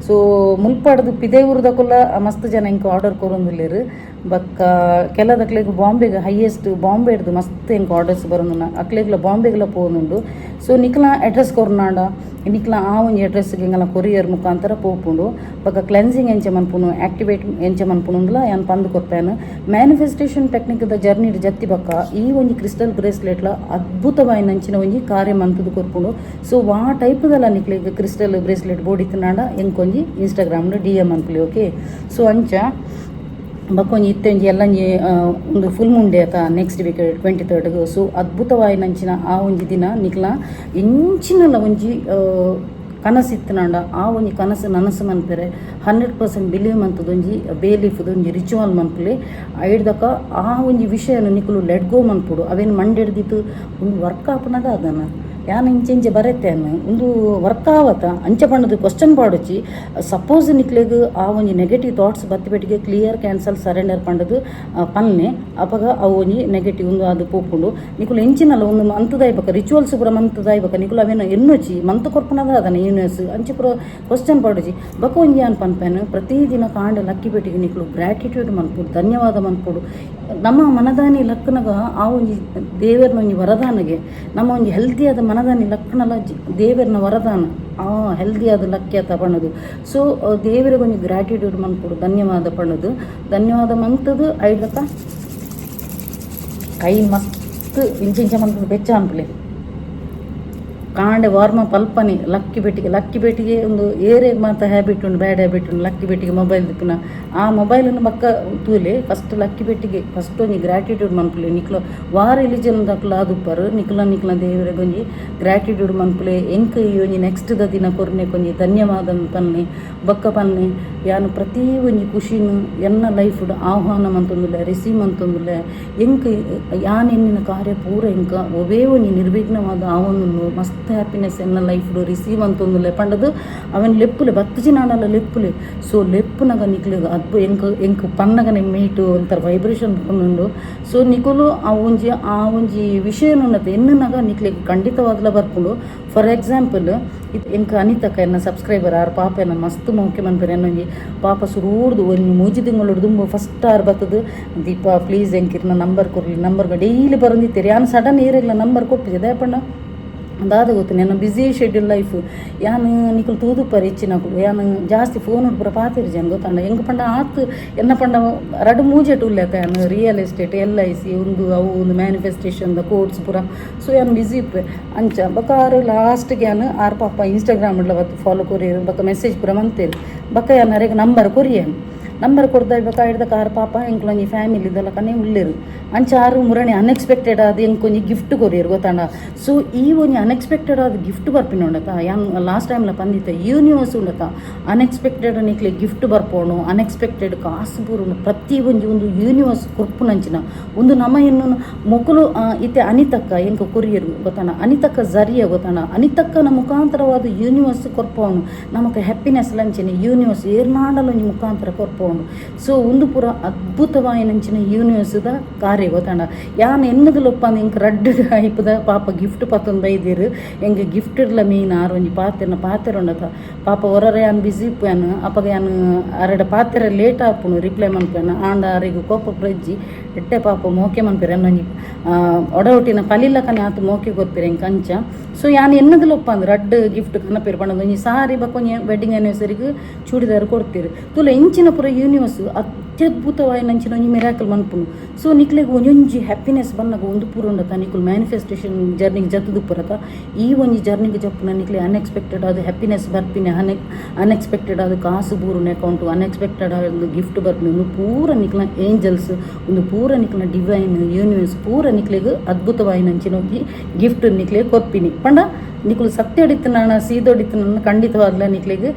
ಸೊ ಮುಲ್ಪಾಡ್ದು ಪಿದೆ ಊರ್ದಕುಲ್ಲ ಮಸ್ತ್ ಜನ ಇಂಕ ಆರ್ಡರ್ ಕೊರೊಂದುಲ್ಲೆರ್ ಬೊಕ್ಕ ಕೆಲದಕ್ಲೆಗ್ ಬಾಂಬೆಗೆ ಹೈಯೆಸ್ಟ್ ಬಾಂಬೆಡ್ದು ಮಸ್ತ್ ಇಂಕ ಆರ್ಡರ್ಸ್ ಬರೋನು ಅಕ್ಲೆಗ್ಲ ಬಾಂಬೆಗ್ಲ ಪೋನುಂಡು. ಸೊ ನಿಕ್ಲ ಅಡ್ರೆಸ್ ಕೊರ್ನಾಂಡ ನಿಕ್ಲ ಆ ಒಂಜಿ ಅಡ್ರೆಸ್ಗೆ ಇಂಗಲ ಕೊರಿಯರ್ ಮುಖಾಂತರ ಪೋಪುಂಡು ಬೊಕ ಕ್ಲೆನ್ಸಿಂಗ್ ಎಂಚ ಮನ್ಪುನು ಆಕ್ಟಿವೇಟ್ ಎಂಚ ಮನ್ಪುನುಂಡ್ಲ ಯಾನ್ ಪಂದು ಕೊರ್ಪೇನು ಮ್ಯಾನಿಫೆಸ್ಟೇಷನ್ ಟೆಕ್ನಿಕ್ದ ಜರ್ನಿಡ್ ಜತ್ತಿ ಬೊಕ್ಕ ಈ ಒಂಜಿ ಕ್ರಿಸ್ಟಲ್ ಬ್ರೇಸ್ಲೆಟ್ಲ ಅದ್ಭುತವಾಯಿನಂಚಿನ ಒಂಜಿ ಕಾರ್ಯ ಮಂತುದು ಕೊರ್ಪುಂಡು. ಸೊ ವಾ ಟೈಪ್ದಲ ನಿಕ್ಲೆಗ್ ಕ್ರಿಸ್ಟಲ್ ಬ್ರೇಸ್ಲೆಟ್ ಬೋಡಿತ್ತಿನಾಂಡ ಎಂಕೊಂಜಿ ಇನ್ಸ್ಟಾಗ್ರಾಮ್ಡ್ DM ಅನ್ಪುಲಿ ಓಕೆ. ಸೊ ಅಂಚ ಬಕ್ಕೊಂಜಿ ಇತ್ತೆಂಜಿ ಎಲ್ಲಂಜಿ ಒಂದು ಫುಲ್ ಮುಂಡೆ ಆತ ನೆಕ್ಸ್ಟ್ ವೀಕ್ 23rd. ಸೊ ಅದ್ಭುತವಾಯಿನಂಚಿನ ಆ ಒಂಜಿ ದಿನ ನಿಕ್ಲ ಇಂಚಿನಲ ಒಂಜಿ ಕನಸಿತ್ತಿನಾಂಡ ಆ ಒಂಜಿ ಕನಸು ನನಸು ಮನ್ಪೆರೆ 100% ಬಿಲೀವ್ ಮಂತದೊಂಜಿ ಬೇಲೀಫ್ದೊಂಜಿ ರಿಚುವಲ್ ಮನ್ಪುಲೆ ಐಡ್ದಕ ಆ ಒಂಜಿ ವಿಷಯನ ನಿಕ್ಲು ಲೆಟ್ ಗೋ ಮನ್ಪುಡು ಅವೇನು ಮಂಡೆಡ್ದಿತ್ತು ಒಂದು ವರ್ಕ್ ಆಪುನದ ಅದನ್ನು ಯಾನು ಇಂಚೆ ಬರತ್ತೆ ಒಂದು ವರ್ಕ್ ಆವತ್ತ ಅಂಚೆ ಬಣ್ಣದ ಕ್ವಶನ್ ಪಾಡೋಚಿ ಸಪೋಸ್ ನಿಕ್ಲೆಗ್ ಆ ಒಂಜಿ ನೆಗೆಟಿವ್ ಥಾಟ್ಸ್ ಬತ್ತಿಪೆಟ್ಟಿಗೆ ಕ್ಲಿಯರ್ ಕ್ಯಾನ್ಸಲ್ ಸರೆಂಡರ್ ಪಂಡದು ಪನ್ನೆ ಅಪಗ ಅವು ಒಂಜಿ ನೆಗೆಟಿವ್ ಒಂದು ಅದು ಪೋಪುಂಡು ನಿಕುಲು ಎಂಚಿನಲ್ಲ ಒಂದು ಮಂತದಾಯ್ಬಕ ರಿಚುವಲ್ಸ್ ಪೂರ ಮಂತದಾಯ್ಬಕ ನಿಕುಲು ಅವೇನು ಎನ್ನೊಚ್ಚಿ ಮಂತು ಕೊರ್ಪುನದ ಅದನ್ನ ಯೂನಿವರ್ಸ್ ಅಂಚೆ ಪೂರ ಕ್ವಶನ್ ಪಾಡೋಚಿ ಬಕ ಒಂಜಿ ಅನ್ ಪನ್ಪೇನು ಪ್ರತಿದಿನ ಕಾಂಡ ಲಕ್ಕಿ ಪೆಟ್ಟಿಗೆ ನಿಕುಲು ಗ್ರ್ಯಾಟಿಟ್ಯೂಡ್ ಮನ್ಪುಡು ಧನ್ಯವಾದ ಮನ್ಪುಡು ನಮ್ಮ ಮನದಾನಿ ಲಕ್ಕನಗ ಆ ಒಂಜಿ ದೇವರನ ಒಂಜಿ ವರದಾನಗೆ ನಮ್ಮ ಒಂಜಿ ಹೆಲ್ದಿಯಾದ ಮನದಾನಿ ಲಕ್ಕನಲ ದೇವರನ ವರದಾನ ಆ ಹೆಲ್ದಿಯಾದ ಲಕ್ಕಿಯ ಪಣದು ಸೊ ದೇವರಿಗೆ ಒಂಜಿ ಗ್ರ್ಯಾಟಿಟ್ಯೂಡ್ ಮನ್ಪುಡು ಧನ್ಯವಾದ ಪಣದು ಧನ್ಯವಾದ ಮಂತದು ಐಡ್ಲಕ್ಕ ಕೈ ಮಸ್ತ್ ಇಂಚ ಮಂತದು ಬೆಚ್ಚ ಅನ್ಪಲೆ ಕಾಂಡೆ ವಾರ್ಮ ಪಲ್ಪನೆ ಲಕ್ಕಿ ಬೆಟ್ಟಿಗೆ ಒಂದು ಏರೆಗೆ ಮಾತ್ರ ಹ್ಯಾಬಿಟ್ ಉಂಡು ಬ್ಯಾಡ್ ಹ್ಯಾಬಿಟ್ ಉಂಡು ಲಕ್ಕಿ ಬೆಟ್ಟಿಗೆ ಮೊಬೈಲ್ ದಿಪ್ಪುನ ಆ ಮೊಬೈಲನ್ನು ಬಕ್ಕ ತೂಲೆ ಫಸ್ಟ್ ಲಕ್ಕಿ ಬೆಟ್ಟಿಗೆ ಫಸ್ಟ್ ಒಂಜಿ ಗ್ರ್ಯಾಟಿಟ್ಯೂಡ್ ಮನ್ಪುಲೆ ನಿಕ್ಲ ವಾರ ರಿಲಿಜನ್ ದಕ್ಲ ಆದುಪ್ಪರು ನಿಕ್ಲ ದೇವರಿಗೆ ಒಂಜಿ ಗ್ರ್ಯಾಟಿಟ್ಯೂಡ್ ಮನ್ಪುಲೆ ಎಂಕ್ ಈ ಒಂಜಿ ನೆಕ್ಸ್ಟ್ ದ ದಿನ ಕೊರ್ನೆ ಕೊಂಜಿ ಧನ್ಯವಾದ ಪನ್ನೆ ಬಕ್ಕ ಪನ್ನೆ ಯಾನು ಪ್ರತಿ ಒಂಜಿ ಖುಷಿನು ಎನ್ನ ಲೈಫ್ ಆಹ್ವಾನ ಮಂತೊಂದುಲ್ಲೆ ರಿಸೀವ್ ಮಂತೊಂದುಲ್ಲೆ ಎಂಕ್ ಯಾನ್ ಎನ್ನಿನ ಕಾರ್ಯ ಪೂರ ಎಂಕ ಒವೇ ಒಂಜಿ ನಿರ್ವಿಘ್ನವಾದ ಆವೊಂದು ಮಸ್ತ್ ಹ್ಯಾಪಿನೆಸ್ ಎನ್ನ ಲೈಫ್ ರಿಸೀವ್ ಅಂತೊಂದುಲ್ಲೆ ಪಂಡದು ಅವನ್ ಲೆಪ್ಪುಲೆ ಬತ್ತಜಿ ನಾನಲ್ಲ ಲೆಪ್ಪುಲೆ ಸೊ ಲೆಪ್ಪುನಗ ನಿಕ್ಲೆಗ್ ಅದ್ಭು ಎಂಕ್ ಪನ್ನಗನೆ ಮೀಟು ಒಂಥರ ವೈಬ್ರೇಷನ್ ಬಂದುಂಡು ಸೊ ನಿಕುಲು ಆ ಒಂಜಿ ವಿಷಯನುನ್ನತ ಎನ್ನನಾಗ ನಿಕ್ಲೆಗ್ ಖಂಡಿತವಾಗ್ಲ ಬರ್ಪುಂಡು ಫಾರ್ ಎಕ್ಸಾಂಪಲ್ ಇದು ಎಂಕ ಅನಿತಕ್ಕ ಎನ್ನ ಸಬ್ಸ್ಕ್ರೈಬರ್ ಆರು ಪಾಪ ಎನ್ನ ಮಸ್ತ್ ಮೋಕೆ ಮನ್ಪೆರ್ ಎನ್ನೊಂಜಿ ಪಾಪ ಸುರೂಡ್ದು ಒಂದು ಮೂಜಿ ತಿಂಗಳು ದುಂಬು ಫಸ್ಟ್ ಆರು ಬರ್ತದು ದೀಪ ಪ್ಲೀಸ್ ಎಂಕಿರ್ನ ನಂಬರ್ ಕೊರ್ಲಿ ನಂಬರ್ ಡೈಲಿ ಬರಂದಿತ್ತೇರಿ ಯಾನು ಸಡನ್ ಏರಿಲ್ಲ ನಂಬರ್ ಕೊಟ್ಟಿದೆ ದಯಪಣ್ಣ ಅದಾದ ಗೊತ್ತು ನನ್ನ ಬ್ಯುಸಿ ಶೆಡ್ಯೂಲ್ ಲೈಫ್ ಯಾನು ನಿಕಲು ತೂದು ಪರಿಚಿನಕುಲು ಯಾನು ಜಾಸ್ತಿ ಫೋನ್ ಪೂರ ಪಾತಿರ್ಜಾನ್ ಗೊತ್ತಂಡ ಹೆಂಗೆ ಪಂಡ ಆತು ಎನ್ನ ಪಂಡ ರಡು ಮೂಜೆಟ್ ಉಲ್ಲೇತ ಯಾನು ರಿಯಲ್ ಎಸ್ಟೇಟ್ LIC ಒಂದು ಅವು ಒಂದು ಮ್ಯಾನಿಫೆಸ್ಟೇಷನ್ ದ ಕೋರ್ಸ್ ಪೂರ ಸೊ ಯಾನು ಬ್ಯುಸಿ ಇಪ್ಪೆ ಅಂಚ ಬಕಾರು ಲಾಸ್ಟ್ಗೆ ಯಾನು ಆರು ಪಾಪ ಇನ್ಸ್ಟಾಗ್ರಾಮ್ ಬತ್ತು ಫಾಲೋ ಕೊರಿಯರು ಬಕ್ಕ ಮೆಸೇಜ್ ಪೂರ ಮಂತೇರಿ ಬಕ್ಕ ಯಾನರೆಗೆ ನಂಬರ್ ಕೊರಿಯನು ನಂಬರ್ ಕೊಡ್ತಾ ಇವಾಗ ಹಿಡ್ದ ಕಾರ್ ಪಾಪ ಎಂಕ್ಲೊಂಜಿ ಫ್ಯಾಮಿಲಿ ಇದೆಲ್ಲ ಕನೆ ಉಳ್ಳೇರು ಅಂಚ ಆರು ಮುರಣಿ ಅನ್ಎಕ್ಸ್ಪೆಕ್ಟೆಡ್ ಆದ ಎಂಕೊಂಜಿ ಗಿಫ್ಟ್ ಕೊರಿಯರು ಗೊತ್ತಾಂಡ ಸೊ ಈ ಒಂಜಿ ಅನ್ಎಕ್ಸ್ಪೆಕ್ಟೆಡ್ ಆದ ಗಿಫ್ಟ್ ಬರ್ಪಿನ ಉಂಡತ ಯಾನ್ ಲಾಸ್ಟ್ ಟೈಮ್ಲ ಪಂದಿತ್ತ ಯೂನಿವರ್ಸ್ ಉಂಡತ ಅನ್ಎಕ್ಸ್ಪೆಕ್ಟೆಡ್ ನಿಕ್ಲೆ ಗಿಫ್ಟ್ ಬರ್ಪೋಣು ಅನ್ಎಕ್ಸ್ಪೆಕ್ಟೆಡ್ ಕಾಸು ಬೂರು ಪ್ರತಿ ಒಂಜಿ ಒಂದು ಯೂನಿವರ್ಸ್ ಕೊರ್ಪುನಂಚಿನ ಒಂದು ನಮ್ಮ ಎನ್ನು ಮೊಕಲು ಇತ್ತೆ ಅನಿತಕ್ಕ ಎಂಕ ಕೊರಿಯರು ಗೊತ್ತಾಣ ಅನಿತಕ್ಕ ಜರಿಯ ಗೊತ್ತಾಣ ಅನಿತಕ್ಕನ ಮುಖಾಂತರವಾದ ಯೂನಿವರ್ಸ್ ಕೊರ್ಪೋಣು ನಮಗೆ ಹ್ಯಾಪಿನೆಸ್ ಲಂಚಿನ ಯೂನಿವರ್ಸ್ ಏರ್ನಾಡಲೊಂಜಿ ಮುಖಾಂತರ ಕೊರ್ಪೋಣು ಸೊ ಒಂದು ಪೂರ ಅದ್ಭುತವಾಯಿನಂಚಿನ ಯೂನಿವರ್ಸ್ದ ಕಾರ್ಯ ಗೊತ್ತಾಂಡ ಯಾನ್ ಎನ್ನದು ಲೊಪ್ಪಂದು ಎಂಕ್ ರಡ್ಡ್ ಐಪದ ಪಾಪ ಗಿಫ್ಟ್ ಪತ್ತೊಂದು ಬೈದಿರು ಎಂಗೆ ಗಿಫ್ಟ್ ಇರ್ಲ ಮೀನು ಆರು ಒಂಜಿ ಪಾತೆರ ಉಂಡತ ಪಾಪ ಹೊರರೆ ಯಾನ್ ಬಿಸಿ ಇಪ್ಪೇನು ಅಪ್ಪಗ ಯಾನು ಅರಡ ಪಾತೆರ ಲೇಟ್ ಆಪುನು ರಿಪ್ಲೈ ಮನ್ಪೇನು ಆಂಡ ಅರಿಗು ಕೋಪ ಪ್ರಜ್ಜಿ ಎಟ್ಟೆ ಪಾಪ ಮೋಕೆ ಮನ್ಪೇರು ಎನ್ನೊಂಜಿ ಒಡವಟಿನ ಪಲಿಲ್ಲಕನೆ ಆತು ಮೋಕೆ ಗೊತ್ತಿರ ಎಂಕ್ ಅಂಚ ಸೊ ಯಾನ್ ಎನ್ನದು ಲೊಪ್ಪಂದು ರಡ್ಡ್ ಗಿಫ್ಟ್ ಕನಪೇರು ಪಂಡದು ಒಂಜಿ ಸಾರಿ ಬಕ್ಕೊಂಜಿ ವೆಡ್ಡಿಂಗ್ ಆ್ಯನಿವರ್ಸರಿಗೆ ಚೂಡಿದಾರ ಕೊಡ್ತೀರಿ ತುಲ ಇಂಚಿನ ಪೂರ ಯೂನಿವರ್ಸ್ ಅತ್ಯದ್ಭುತವಾಯಿ ನಂಚಿನ ಒಂಜಿ ಮಿರಾಕಲ್ ಮನ್ಪುನು ಸೊ ನಿಕ್ಲೆಗ್ ಒಂಜೊಂಜಿ ಹ್ಯಾಪಿನೆಸ್ ಬನ್ನಗ ಒಂದು ಪೂರ ಉಂಡತ ನಿಕುಲು ಮ್ಯಾನಿಫೆಸ್ಟೇಷನ್ ಜರ್ನಿಗೆ ಜತ್ತದು ಪುರತ ಈ ಒಂಜಿ ಜರ್ನಿಗೆ ಜಪ್ಪುನ ನಿಕ್ಲೆ ಅನ್ಎಕ್ಸ್ಪೆಕ್ಟೆಡ್ ಆದ ಹ್ಯಾಪಿನೆಸ್ ಬರ್ಪಿನ ಅನ್ಎಕ್ಸ್ಪೆಕ್ಟೆಡ್ ಆದ ಕಾಸು ಬೂರುನ ಅಕೌಂಟು ಅನ್ಎಕ್ಸ್ಪೆಕ್ಟೆಡ್ ಆದ ಗಿಫ್ಟ್ ಬರ್ಪಿನ ಒಂದು ಪೂರ ನಿಕ್ಲ ಏಂಜಲ್ಸ್ ಒಂದು ಪೂರ ನಿಕ್ಲ ಡಿವೈನ್ ಯೂನಿವರ್ಸ್ ಪೂರ ನಿಕ್ಲೆಗ್ ಅದ್ಭುತವಾಯಿ ನಂಚಿನ ಒಂಜಿ ಗಿಫ್ಟ್ ನಿಕ್ಲೆ ಕೊರ್ಪಿನಿ ಪಂಡ ನಿಕುಲು ಸತ್ಯ ಹೊಡಿತು ನಾನು ಸೀದೊಡಿತು ನನ್ನ ಖಂಡಿತವಾಗ್ಲ ನಿಕ್ಲಿಗೆ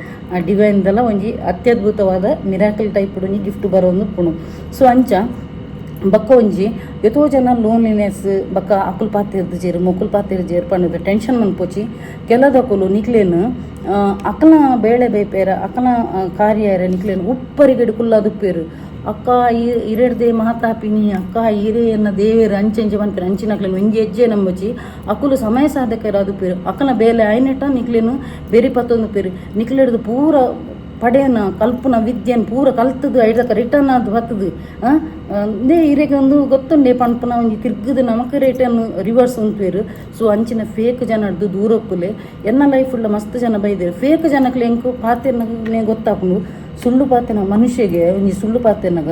ಡಿವೈನ್ದೆಲ್ಲ ಒಂಜಿ ಅತ್ಯದ್ಭುತವಾದ ಮಿರಾಕಲ್ ಟೈಪ್ ಒಂಜಿ ಗಿಫ್ಟ್ ಬರೋದು ಪುಣು ಸೊ ಅಂಚ ಬಕ್ಕ ಒಂಜಿ ಎತೋ ಜನ ಲೋನ್ಲಿನೆಸ್ ಬಕ್ಕ ಅಕುಲ್ ಪಾತಿರ್ದು ಜೇರು ಮೊಕುಲ್ ಪಾತಿರ್ ಜೇರು ಪಂಡದು ಟೆನ್ಷನ್ ಮನ್ಪೋಚಿ ಕೆಲದಕುಲು ನಿಕ್ಲೇನು ಅಕಲ ಬೇಳೆ ಬೇಪೇರ ಅಕಲ ಕಾರ್ಯ ನಿಕ್ಲೇನು ಉಪ್ಪರಿಗೆಡು ಕುಲ್ಲಾದುಪ್ಪೇರು ಅಕ್ಕ ಇರೆಡ್ದೆ ಮಾತಾಪಿನಿ ಅಕ್ಕ ಇರೆ ಎನ್ನ ದೇವೇರು ಅಂಚೆಂಚೆ ಮನ್ಪೇರು ಅಂಚಿನಕ್ಲೇನು ಒಂಜಿ ಹೆಜ್ಜೆ ನಂಬಚಿ ಅಕುಲು ಸಮಯ ಸಾಧಕರು ಅದು ಪೇರು ಅಕ್ಕನ ಬೇಲೆ ಆಯ್ನೆಟ ನಿಕ್ಲೇನು ಬೇರೆ ಪತ್ತೊಂದು ಪೇರು ನಿಕ್ಲೆಡ್ದು ಪೂರ ಪಡೆಯನ ಕಲ್ಪನ ವಿದ್ಯೆನ್ ಪೂರ ಕಲ್ತದು ಐದಕ್ಕ ರಿಟರ್ನ್ ಅದು ಬರ್ತದು ದೇ ಇರೆಗೆ ಒಂದು ಗೊತ್ತುಂಡೆ ಪನ್ಪನ ಒಂಜಿ ತಿರ್ಗದು ನಮಕ್ ರಿಟರ್ನ್ ರಿವರ್ಸ್ ಉಂಟುವೇರು ಸೊ ಅಂಚಿನ ಫೇಕ್ ಜನದ್ದು ದೂರಪ್ಪುಲೆ ಎನ್ನ ಲೈಫುಳ್ಳ ಮಸ್ತ್ ಜನ ಬೈದೇರು ಫೇಕ್ ಜನಕ್ಲೆ ಎಂಕು ಪಾತೆರ್ನಗೆ ಗೊತ್ತಾಪುಂಡು ಸುಳ್ಳು ಪಾತೆನ ಮನುಷ್ಯಗೆ ಒಂಜಿ ಸುಳ್ಳು ಪಾತೆನಗ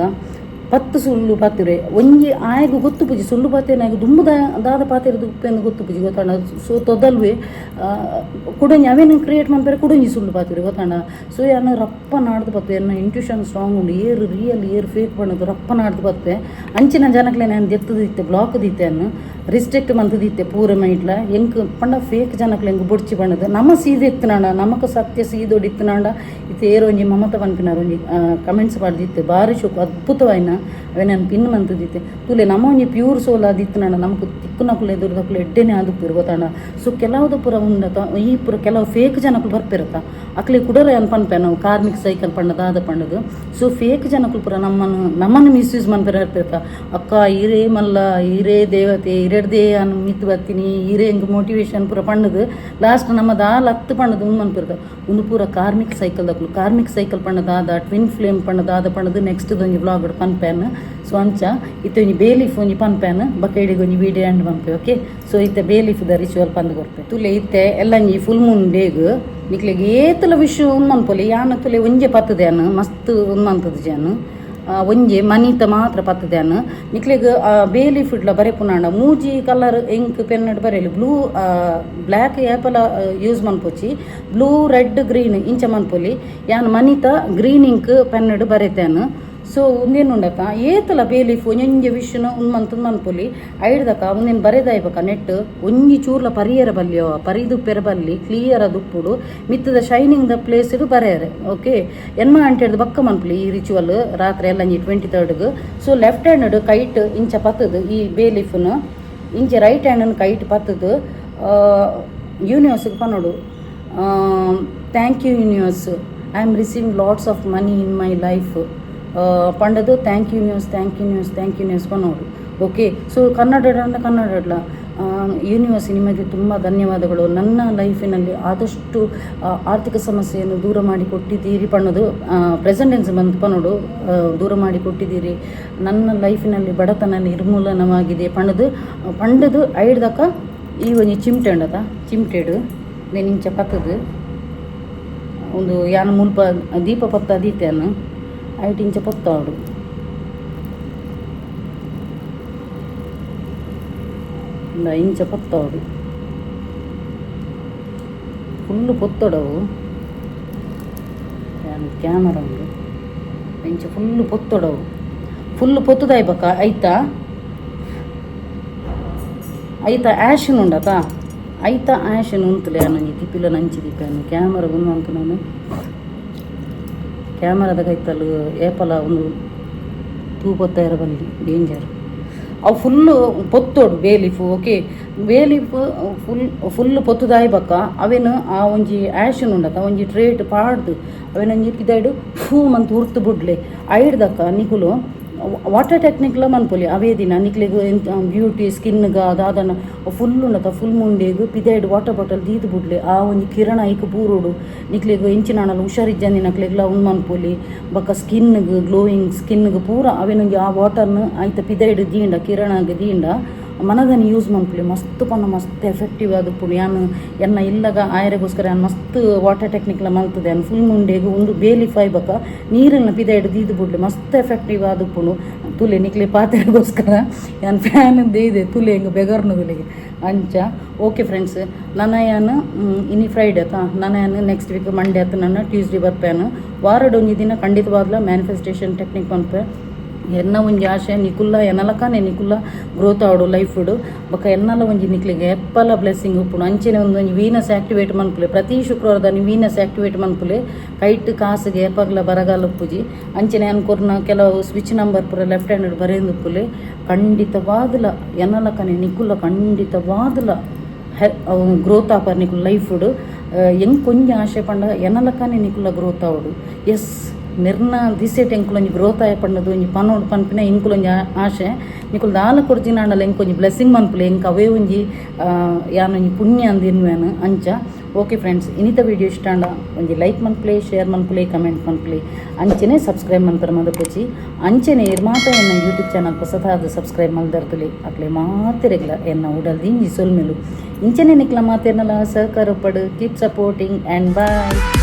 10 ಸುಳ್ಳು ಪಾತಿರೆ ಒಂಜಿ ಆಯ್ಗು ಗೊತ್ತು ಪೂಜಿ ಸುಳ್ಳು ಪಾತೆನಾಗ ದುಂಬು ದಾದ ಪಾತಿರದು ಉಪ್ಪೆಂದು ಗೊತ್ತು ಪೂಜಿ ಗೊತ್ತಾಂಡ ಸೊ ತೊದಲ್ವೆ ಕುಡಂಜಿ ಅವೇನು ಕ್ರಿಯೇಟ್ ಮಾಡ್ತಾರೆ ಕುಡಂಜಿ ಸುಳ್ಳು ಪಾತಿರೆ ಗೊತ್ತಾಂಡ ಸೊ ಯಾನು ರಪ್ಪ ನಾಡ್ದು ಬತ್ತೆ ಎನ್ನ ಇಂಟ್ಯೂಷನ್ ಸ್ಟ್ರಾಂಗ್ ಉಂಡು ಏರು ರಿಯಲ್ ಏರು ಫೇಕ್ ಬಣ್ಣದು ರಪ್ಪ ನಾಡ್ದು ಬತ್ತೆ ಅಂಚಿನ ಜನಕ್ಲೆ ನಾನು ದೆತ್ತದಿತ್ತೆ ಬ್ಲಾಕ್ ದಿತ್ತೇನು ರಿಸ್ಟ್ರಿಕ್ಟ್ ಮಂತದಿತ್ತೆ ಪೂರ ಮೈಟ್ಲ ಎಂಕ್ ಪಂಡ ಫೇಕ್ ಜನಕ್ಲೆ ಎಂಕ್ ಬುಡ್ಚಿ ಬಣ್ಣದು ನಮ್ಮ ಸೀದೆ ಎತ್ತನಾಂಡ ನಮಕ್ ಸತ್ಯ ಸೀದೋಡಿ ಇತ್ತನಾಂಡ ಇದು ಏರೋ ಒಂಜಿ ಮಮತ ಪನ್ಪಿನಾರ ಒಂಜಿ ಕಮೆಂಟ್ಸ್ ಮಾಡ್ದಿತ್ತೆ ಭಾರಿ ಶೋಕು ಅದ್ಭುತವಾಯಿನ ಅವೇ ನಾನು ಪಿನ್ ಮಂತದಿತ್ತೆ ತುಲೆ ನಮ್ಮ ಒಂಜಿ ಪ್ಯೂರ್ ಸೋಲ್ ಆದಿತ್ತನಾಂಡ ನಮಕ್ ತಿಕ್ಕುನಕುಲೆ ಎದುರುದಕ್ಕುಲೆ ಎಡ್ಡೆನೆ ಆದುಪ್ಪಿರು ಗೊತ್ತಾಂಡ ಸೊ ಕೆಲವುದು ಪೂರ ಉಂಡತ ಈ ಪೂರ ಕೆಲವು ಫೇಕ್ ಜನಕ್ಕಳು ಬರ್ಪಿರತ್ತ ಅಕ್ಲೆ ಕುಡರೆ ಅನ್ ಪನ್ಪೆ ನಾವು ಕಾರ್ಮಿಕ್ ಸೈಕಲ್ ಪಂಡದ ಆದ ಪಂಡದು ಸೊ ಫೇಕ್ ಜನಕ್ಕಳು ಪೂರ ನಮ್ಮನ್ನು ಮಿಸ್ಯೂಸ್ ಮಾಡ್ತಾರೆ ಇರ್ತಿರ್ತ ಅಕ್ಕ ಈರೇ ಮಲ್ಲ ಈರೇ ದೇವತೆ ಇರಡ್ದೇ ಅನ್ನು ಮಿತ್ತು ಬರ್ತೀನಿ ಈರೇ ಹೆಂಗೆ ಮೋಟಿವೇಶನ್ ಪೂರ ಪಂಡದು ಲಾಸ್ಟ್ ನಮ್ಮದು ಹತ್ತು ಪಂಡದು ಮನ್ಪಿರ್ತ ಒಂದು ಪೂರ ಕಾರ್ಮಿಕ್ ಸೈಕಲ್ ಪಂಡದಾದ ಟ್ವಿನ್ ಫ್ಲೇಮ್ ಪಂಡದಾದ ಪಂಡದು ನೆಕ್ಸ್ಟ್ ಒಂಜಿ ಬ್ಲಾಗ್ ಪನ್ಪ್ಯಾನ್ ಸೊ ಅಂಚ ಇತ್ತೆ ಒಂಜಿ ಬೇಲೀಫ್ ಒಂಜಿ ಪನ್ಪ್ಯಾನ್ ಬಕೈಡಿಗೆ ಒಂಜಿ ವೀಡಿಯೋ ಎಂಡ್ ಪನ್ಪೆ ಓಕೆ ಸೊ ಇತ್ತೆ ಬೇಲೀಫ್ ದ ರಿಚುವಲ್ ಪಂದು ಕೊಡ್ಪೆ ತುಲೆ ಇತ್ತೆ ಎಲ್ಲಂಜಿ ಫುಲ್ ಮೂನ್ ಬೇಗ ನಿಕ್ಲೆಗೆ ಏತಲ ವಿಷಯ ಉನ್ಮನ್ಪೊಲಿ ಯಾನ ತುಲೆ ಒಂಜೆ ಪತ್ತದ್ಯಾನು ಮಸ್ತ್ ಉನ್ಮಂತದ ಜಾನು ಒಂಜೆ ಮನಿತ ಮಾತ್ರ ಪತ್ತದ್ಯಾನು ನಿಕ್ಲೆಗ್ ಬೇಲಿ ಫುಡ್ಲ ಬರೆ ಪುನಾಂಡ ಮೂಜಿ ಕಲರ್ ಎಂಕ್ ಪೆನ್ನಡ್ ಬರೆಯಲಿ ಬ್ಲೂ ಬ್ಲ್ಯಾಕ್ ಆ್ಯಪಲ್ ಯೂಸ್ ಮನ್ಪೊಚ್ಚಿ ಬ್ಲೂ ರೆಡ್ ಗ್ರೀನ್ ಇಂಚ ಮನ್ಪೊಲಿ ಯಾನ್ ಮನಿತ ಗ್ರೀನ್ ಇಂಕ್ ಪೆನ್ನಡ್ ಬರೆತೇನು ಸೊ ಒಂದೇನು ಉಂಡಕ ಏತಲ ಬೇಲೀಫ್ ಒಂಜೊಂಜೆ ವಿಷಯನ ಉನ್ಮಂತದ್ ಮನ್ಪೊಲಿ ಐಡ್ದಕ ಒಂದೇನು ಬರೆದಾಯ್ಬಕ ನೆಟ್ ಒಂಜಿ ಚೂರ್ಲ ಪರಿಯರ ಬಲ್ಲಿಯೋ ಪರಿದುಪ್ಪೆರ ಬಲ್ಲಿ ಕ್ಲಿಯರ್ ಅದುಪ್ಪುಡು ಮಿತ್ತದ ಶೈನಿಂಗ್ ದ ಪ್ಲೇಸ್ ಇದು ಬರೆಯರೆ ಓಕೆ ಎನ್ಮ ಅಂಟೇಳ್ದು ಬಕ್ಕ ಮನ್ಪೊಲಿ ಈ ರಿಚುವಲ್ ರಾತ್ರಿ ಎಲ್ಲ 23rd so left hand kite ಇಂಚ ಪತ್ತದು ಈ ಬೇಲೀಫ್ನ ಇಂಚೆ ರೈಟ್ ಹ್ಯಾಂಡ್ ಕೈಟ್ ಪತ್ತದು ಯೂನಿವರ್ಸ್ಗೆ ಪನ್ನೋಡು thank you universe I am receiving lots of money in my life ಪಂಡದು ಥ್ಯಾಂಕ್ ಯು ನ್ಯೂಸ್ ಪನ್ನೋಡು ಓಕೆ ಸೊ ಕನ್ನಡಡ್ಲ ಯೂನಿವರ್ಸ್ ನಿಮಗೆ ತುಂಬ ಧನ್ಯವಾದಗಳು ನನ್ನ ಲೈಫಿನಲ್ಲಿ ಆದಷ್ಟು ಆರ್ಥಿಕ ಸಮಸ್ಯೆಯನ್ನು ದೂರ ಮಾಡಿ ಕೊಟ್ಟಿದ್ದೀರಿ ಪನ್ನೋದು ಪ್ರೆಸೆಂಟೆನ್ಸ್ ಬಂದು ಪನ್ನೋಡು ದೂರ ಮಾಡಿ ಕೊಟ್ಟಿದ್ದೀರಿ ನನ್ನ ಲೈಫಿನಲ್ಲಿ ಬಡತನ ನಿರ್ಮೂಲನವಾಗಿದೆ ಪಂಡದು ಐಡ್ದಕ ಈ ಒಂಜಿ ಚಿಮ್ಟೆ ಉಂಡತ ಚಿಮ್ಟೆಡು ನೆನಿಂಚ ಪತ್ತದು ಒಂದು ಯಾನ ಮುಲ್ಪ ದೀಪ ಪತ್ತ ದೀತೆಯನ್ನು 5 ಇಂಚ ಪೊತ್ತಾಡು ಇಂಚ ಪೊತ್ತಾಡು ಫುಲ್ಲು ಪೊತ್ತೊಡವು ಕ್ಯಾಮರಾ ಉಂಡು ಇಂಚ ಫುಲ್ಲು ಪೊತ್ತೊಡವು ಫುಲ್ಲು ಪೊತ್ತದಾಯ್ಬಕ್ಕ ಐತಾ ಆ್ಯಶನ್ ಉಂಡತ ಐತಾ ಆ್ಯಶನ್ ಉಂತಲೆ ನನಗೆ ತಿಪ್ಪಿಲ ನಂಚಿ ದಿಪ್ಪಾನು ಕ್ಯಾಮರಾ ಬಂದು ಅಂತ ನಾನು ಕ್ಯಾಮರಾದ ಕೈತಲು ಏಪಲ ಒಂದು ತೂಪತ್ತಾಯಿರ ಬಲ್ಲಿ ಡೇಂಜರ್ ಅವು ಫುಲ್ಲು ಪೊತ್ತೋಡು ಬೇಲೀಫು ಓಕೆ ಬೇಲೀಫ್ ಫುಲ್ ಪೊತ್ತದಾಯ್ಬಕ್ಕ ಅವೇನು ಆ ಒಂಜಿ ಆ್ಯಶನ್ ಉಂಡತ ಒಂಜಿ ಟ್ರೇಟ್ ಪಾಡ್ದು ಅವೇನೊಂಜಿ ಪಿದಾಯ್ಡು ಫೂ ಮಂತ್ ಉರ್ತು ಬುಡ್ಲೆ ಐಡ್ದಕ್ಕ ನಿಕುಲು ವಾಟರ್ ಟೆಕ್ನಿಕ್ಲ ಮನ್ಪೊಲಿ ಅವೇ ದಿನ ನಿಕ್ಲೆಗ್ ಬ್ಯೂಟಿ ಸ್ಕಿನ್ಗ ಅದಾದನ ಫುಲ್ ಉಂಡತ ಫುಲ್ ಮುಂಡೆಗ್ ಪಿದಾಯ್ಡ್ ವಾಟರ್ ಬಾಟಲ್ ದೀದು ಬುಡ್ಲೆ ಆ ಒಂಜಿ ಕಿರಣ ಐಕ್ ಪೂರೋಡು ನಿಕ್ಲೆಗ್ ಇಂಚಿನಾಣಲ ಹುಷಾರಿಜ್ಜಂದಿನಕ್ಲೆಗ್ಲ ಉಂದ್ ಮನ್ಪೊಲಿ ಬೊಕ್ಕ ಸ್ಕಿನ್ಗ್ ಗ್ಲೋಯಿಂಗ್ ಸ್ಕಿನ್ಗ್ ಪೂರ ಅವೇನೊಂಜಿ ಆ ವಾಟರ್ನ ಐತ ಪಿದಾಯ್ಡ್ ದೀಂಡ ಕಿರಣಗ್ ದೀಂಡ ಮನದನ್ನು ಯೂಸ್ ಮನ್ಪುಲಿ ಮಸ್ತ್ ಪನ್ನ ಮಸ್ತ್ ಎಫೆಕ್ಟಿವ್ ಆದುಪ್ಪುಡು ಯಾನು ಎನ್ನ ಇಲ್ಲಗ ಆಯರೆಗೋಸ್ಕರ ಯಾನು ಮಸ್ತ್ ವಾಟರ್ ಟೆಕ್ನಿಕ್ಲ ಮಲ್ತದೆ ಯಾನು ಫುಲ್ ಮುಂಡೆಗ್ ಒಂದು ಬೇಲೀಫ್ ಆಯ್ಬಕ ನೀರನ್ನ ಪಿದಾಯ್ಡ್ ದೀದು ಬಿಡ್ಲಿ ಮಸ್ತ್ ಎಫೆಕ್ಟಿವ್ ಆದುಪ್ಪುಡು ತುಲೆ ನಿಕ್ಲೆ ಪಾತ್ರೆಗೋಸ್ಕರ ಯಾನು ಫ್ಯಾನ್ ಇದೆ ತುಲೆ ಹಿಂಗೆ ಬೆಗರ್ನು ತುಲೆಗೆ ಅಂಚ ಓಕೆ ಫ್ರೆಂಡ್ಸ್ ನನ್ನ ಯಾನು ಇನಿ ಫ್ರೈಡೆ ಆತ ನನ್ನ ಯಾನು ನೆಕ್ಸ್ಟ್ ವೀಕ್ ಮಂಡೇ ಆತ ನನ್ನ ಟ್ಯೂಸ್ಡೇ ಬರ್ಪೇನು ವಾರಡ್ ಒಂಜಿ ದಿನ ಖಂಡಿತವಾಗ್ಲ ಮ್ಯಾನಿಫೆಸ್ಟೇಷನ್ ಟೆಕ್ನಿಕ್ ಪನ್ಪೆ ಎನ್ನ ಒಂಜಿ ಆಶೆ ನಿಕುಲ್ಲ ಎನ್ನಲಕಾನೆ ನಿಕುಲ್ಲ ಗ್ರೋತ್ ಆವಡು ಲೈಫ್ಡು ಬೊಕ ಎನ್ನಲ ಒಂಜಿ ನಿಕ್ಲಿಗೆ ಎಪ್ಪಲ ಬ್ಲೆಸ್ಸಿಂಗ್ ಉಪ್ಪುಡು ಅಂಚೆನೆ ಒಂದೊಂಜಿ ವೀನಸ್ ಆಕ್ಟಿವೇಟ್ ಮನ್ಪುಲೆ ಪ್ರತಿ ಶುಕ್ರವಾರದ ವೀನಸ್ ಆಕ್ಟಿವೇಟ್ ಮನ್ಪುಲೆ ಕೈಟ್ ಕಾಸಿಗೆ ಎಪ್ಪಗ್ಲ ಬರಗಾಲ ಉಪ್ಪುಜಿ ಅಂಚೆನೆ ಅನ್ಕೊರ್ನ ಕೆಲವು ಸ್ವಿಚ್ ನಂಬರ್ ಪೂರ ಲೆಫ್ಟ್ ಹ್ಯಾಂಡ್ ಬರೆಯುಪ್ಪುಲೆ ಖಂಡಿತವಾದಲ ಎನ್ನಲಕಾನೆ ನಿಕುಲ್ಲ ಖಂಡಿತವಾದಲ ಗ್ರೋತ್ ಆಪರ್ ನಿಕುಲ್ ಲೈಫ್ಡು ಎಂಗ್ ಕೊಂಚ ಆಶೆ ಪಂಡ ಎನ್ನಲಕಾನೆ ನಿಕುಲ್ಲ ಗ್ರೋತ್ ಆವಡು ಎಸ್ ನಿರ್ನ ದಿಸೆಟ್ ಎಂಕುಲೊಂಜಿ ಗ್ರೋತ್ ಆಯ ಪಂಡದು ಒಂಜಿ ಪನೋಡು ಪನ್ಪಿನ ಎಂಕುಲೊಂಜಿ ಆಶೆ ನಿಕುಲು ದಾಲ ಕೊರ್ಜಿನಾಂಡಲ ಎಂಕೊಂಜಿ ಬ್ಲೆಸ್ಸಿಂಗ್ ಮನ್ಪುಲೆ ಎಂಕ್ ಅವೇ ಒಂಜಿ ಯಾನೊಂಜಿ ಪುಣ್ಯ ಅಂದಿನ್ವೇನು ಅಂಚ ಓಕೆ ಫ್ರೆಂಡ್ಸ್ ಇನ್ನಿತ ವಿಡಿಯೋ ಇಷ್ಟ ಅಂಡ ಒಂಜಿ ಲೈಕ್ ಮನ್ಪುಲೆ ಶೇರ್ ಮನ್ಪುಲೆ ಕಮೆಂಟ್ ಮನ್ಪುಲೆ ಅಂಚೆನೆ ಸಬ್ಸ್ಕ್ರೈಬ್ ಮನ್ಪರ ಮದಪುಜಿ ಅಂಚೆನೆ ಮಾತ ಎನ್ನ ಯೂಟ್ಯೂಬ್ ಚಾನಲ್ ಹೊಸತಾದ ಸಬ್ಸ್ಕ್ರೈಬ್ ಮಲ್ದರ್ತುಲೆ ಅಕ್ಲೆ ಮಾತೆರೆಗ್ಲ ಎನ್ನ ಉಡಲ್ದಿ ಇಂಜಿ ಸೊಲ್ಮೆಲು ಇಂಚೆನೆ ನಿಕ್ಲ ಮಾತೆರ್ನಲ ಸಹಕಾರ ಪಡು ಕೀಪ್ ಸಪೋರ್ಟಿಂಗ್ ಆ್ಯಂಡ್ ಬಾಯ್.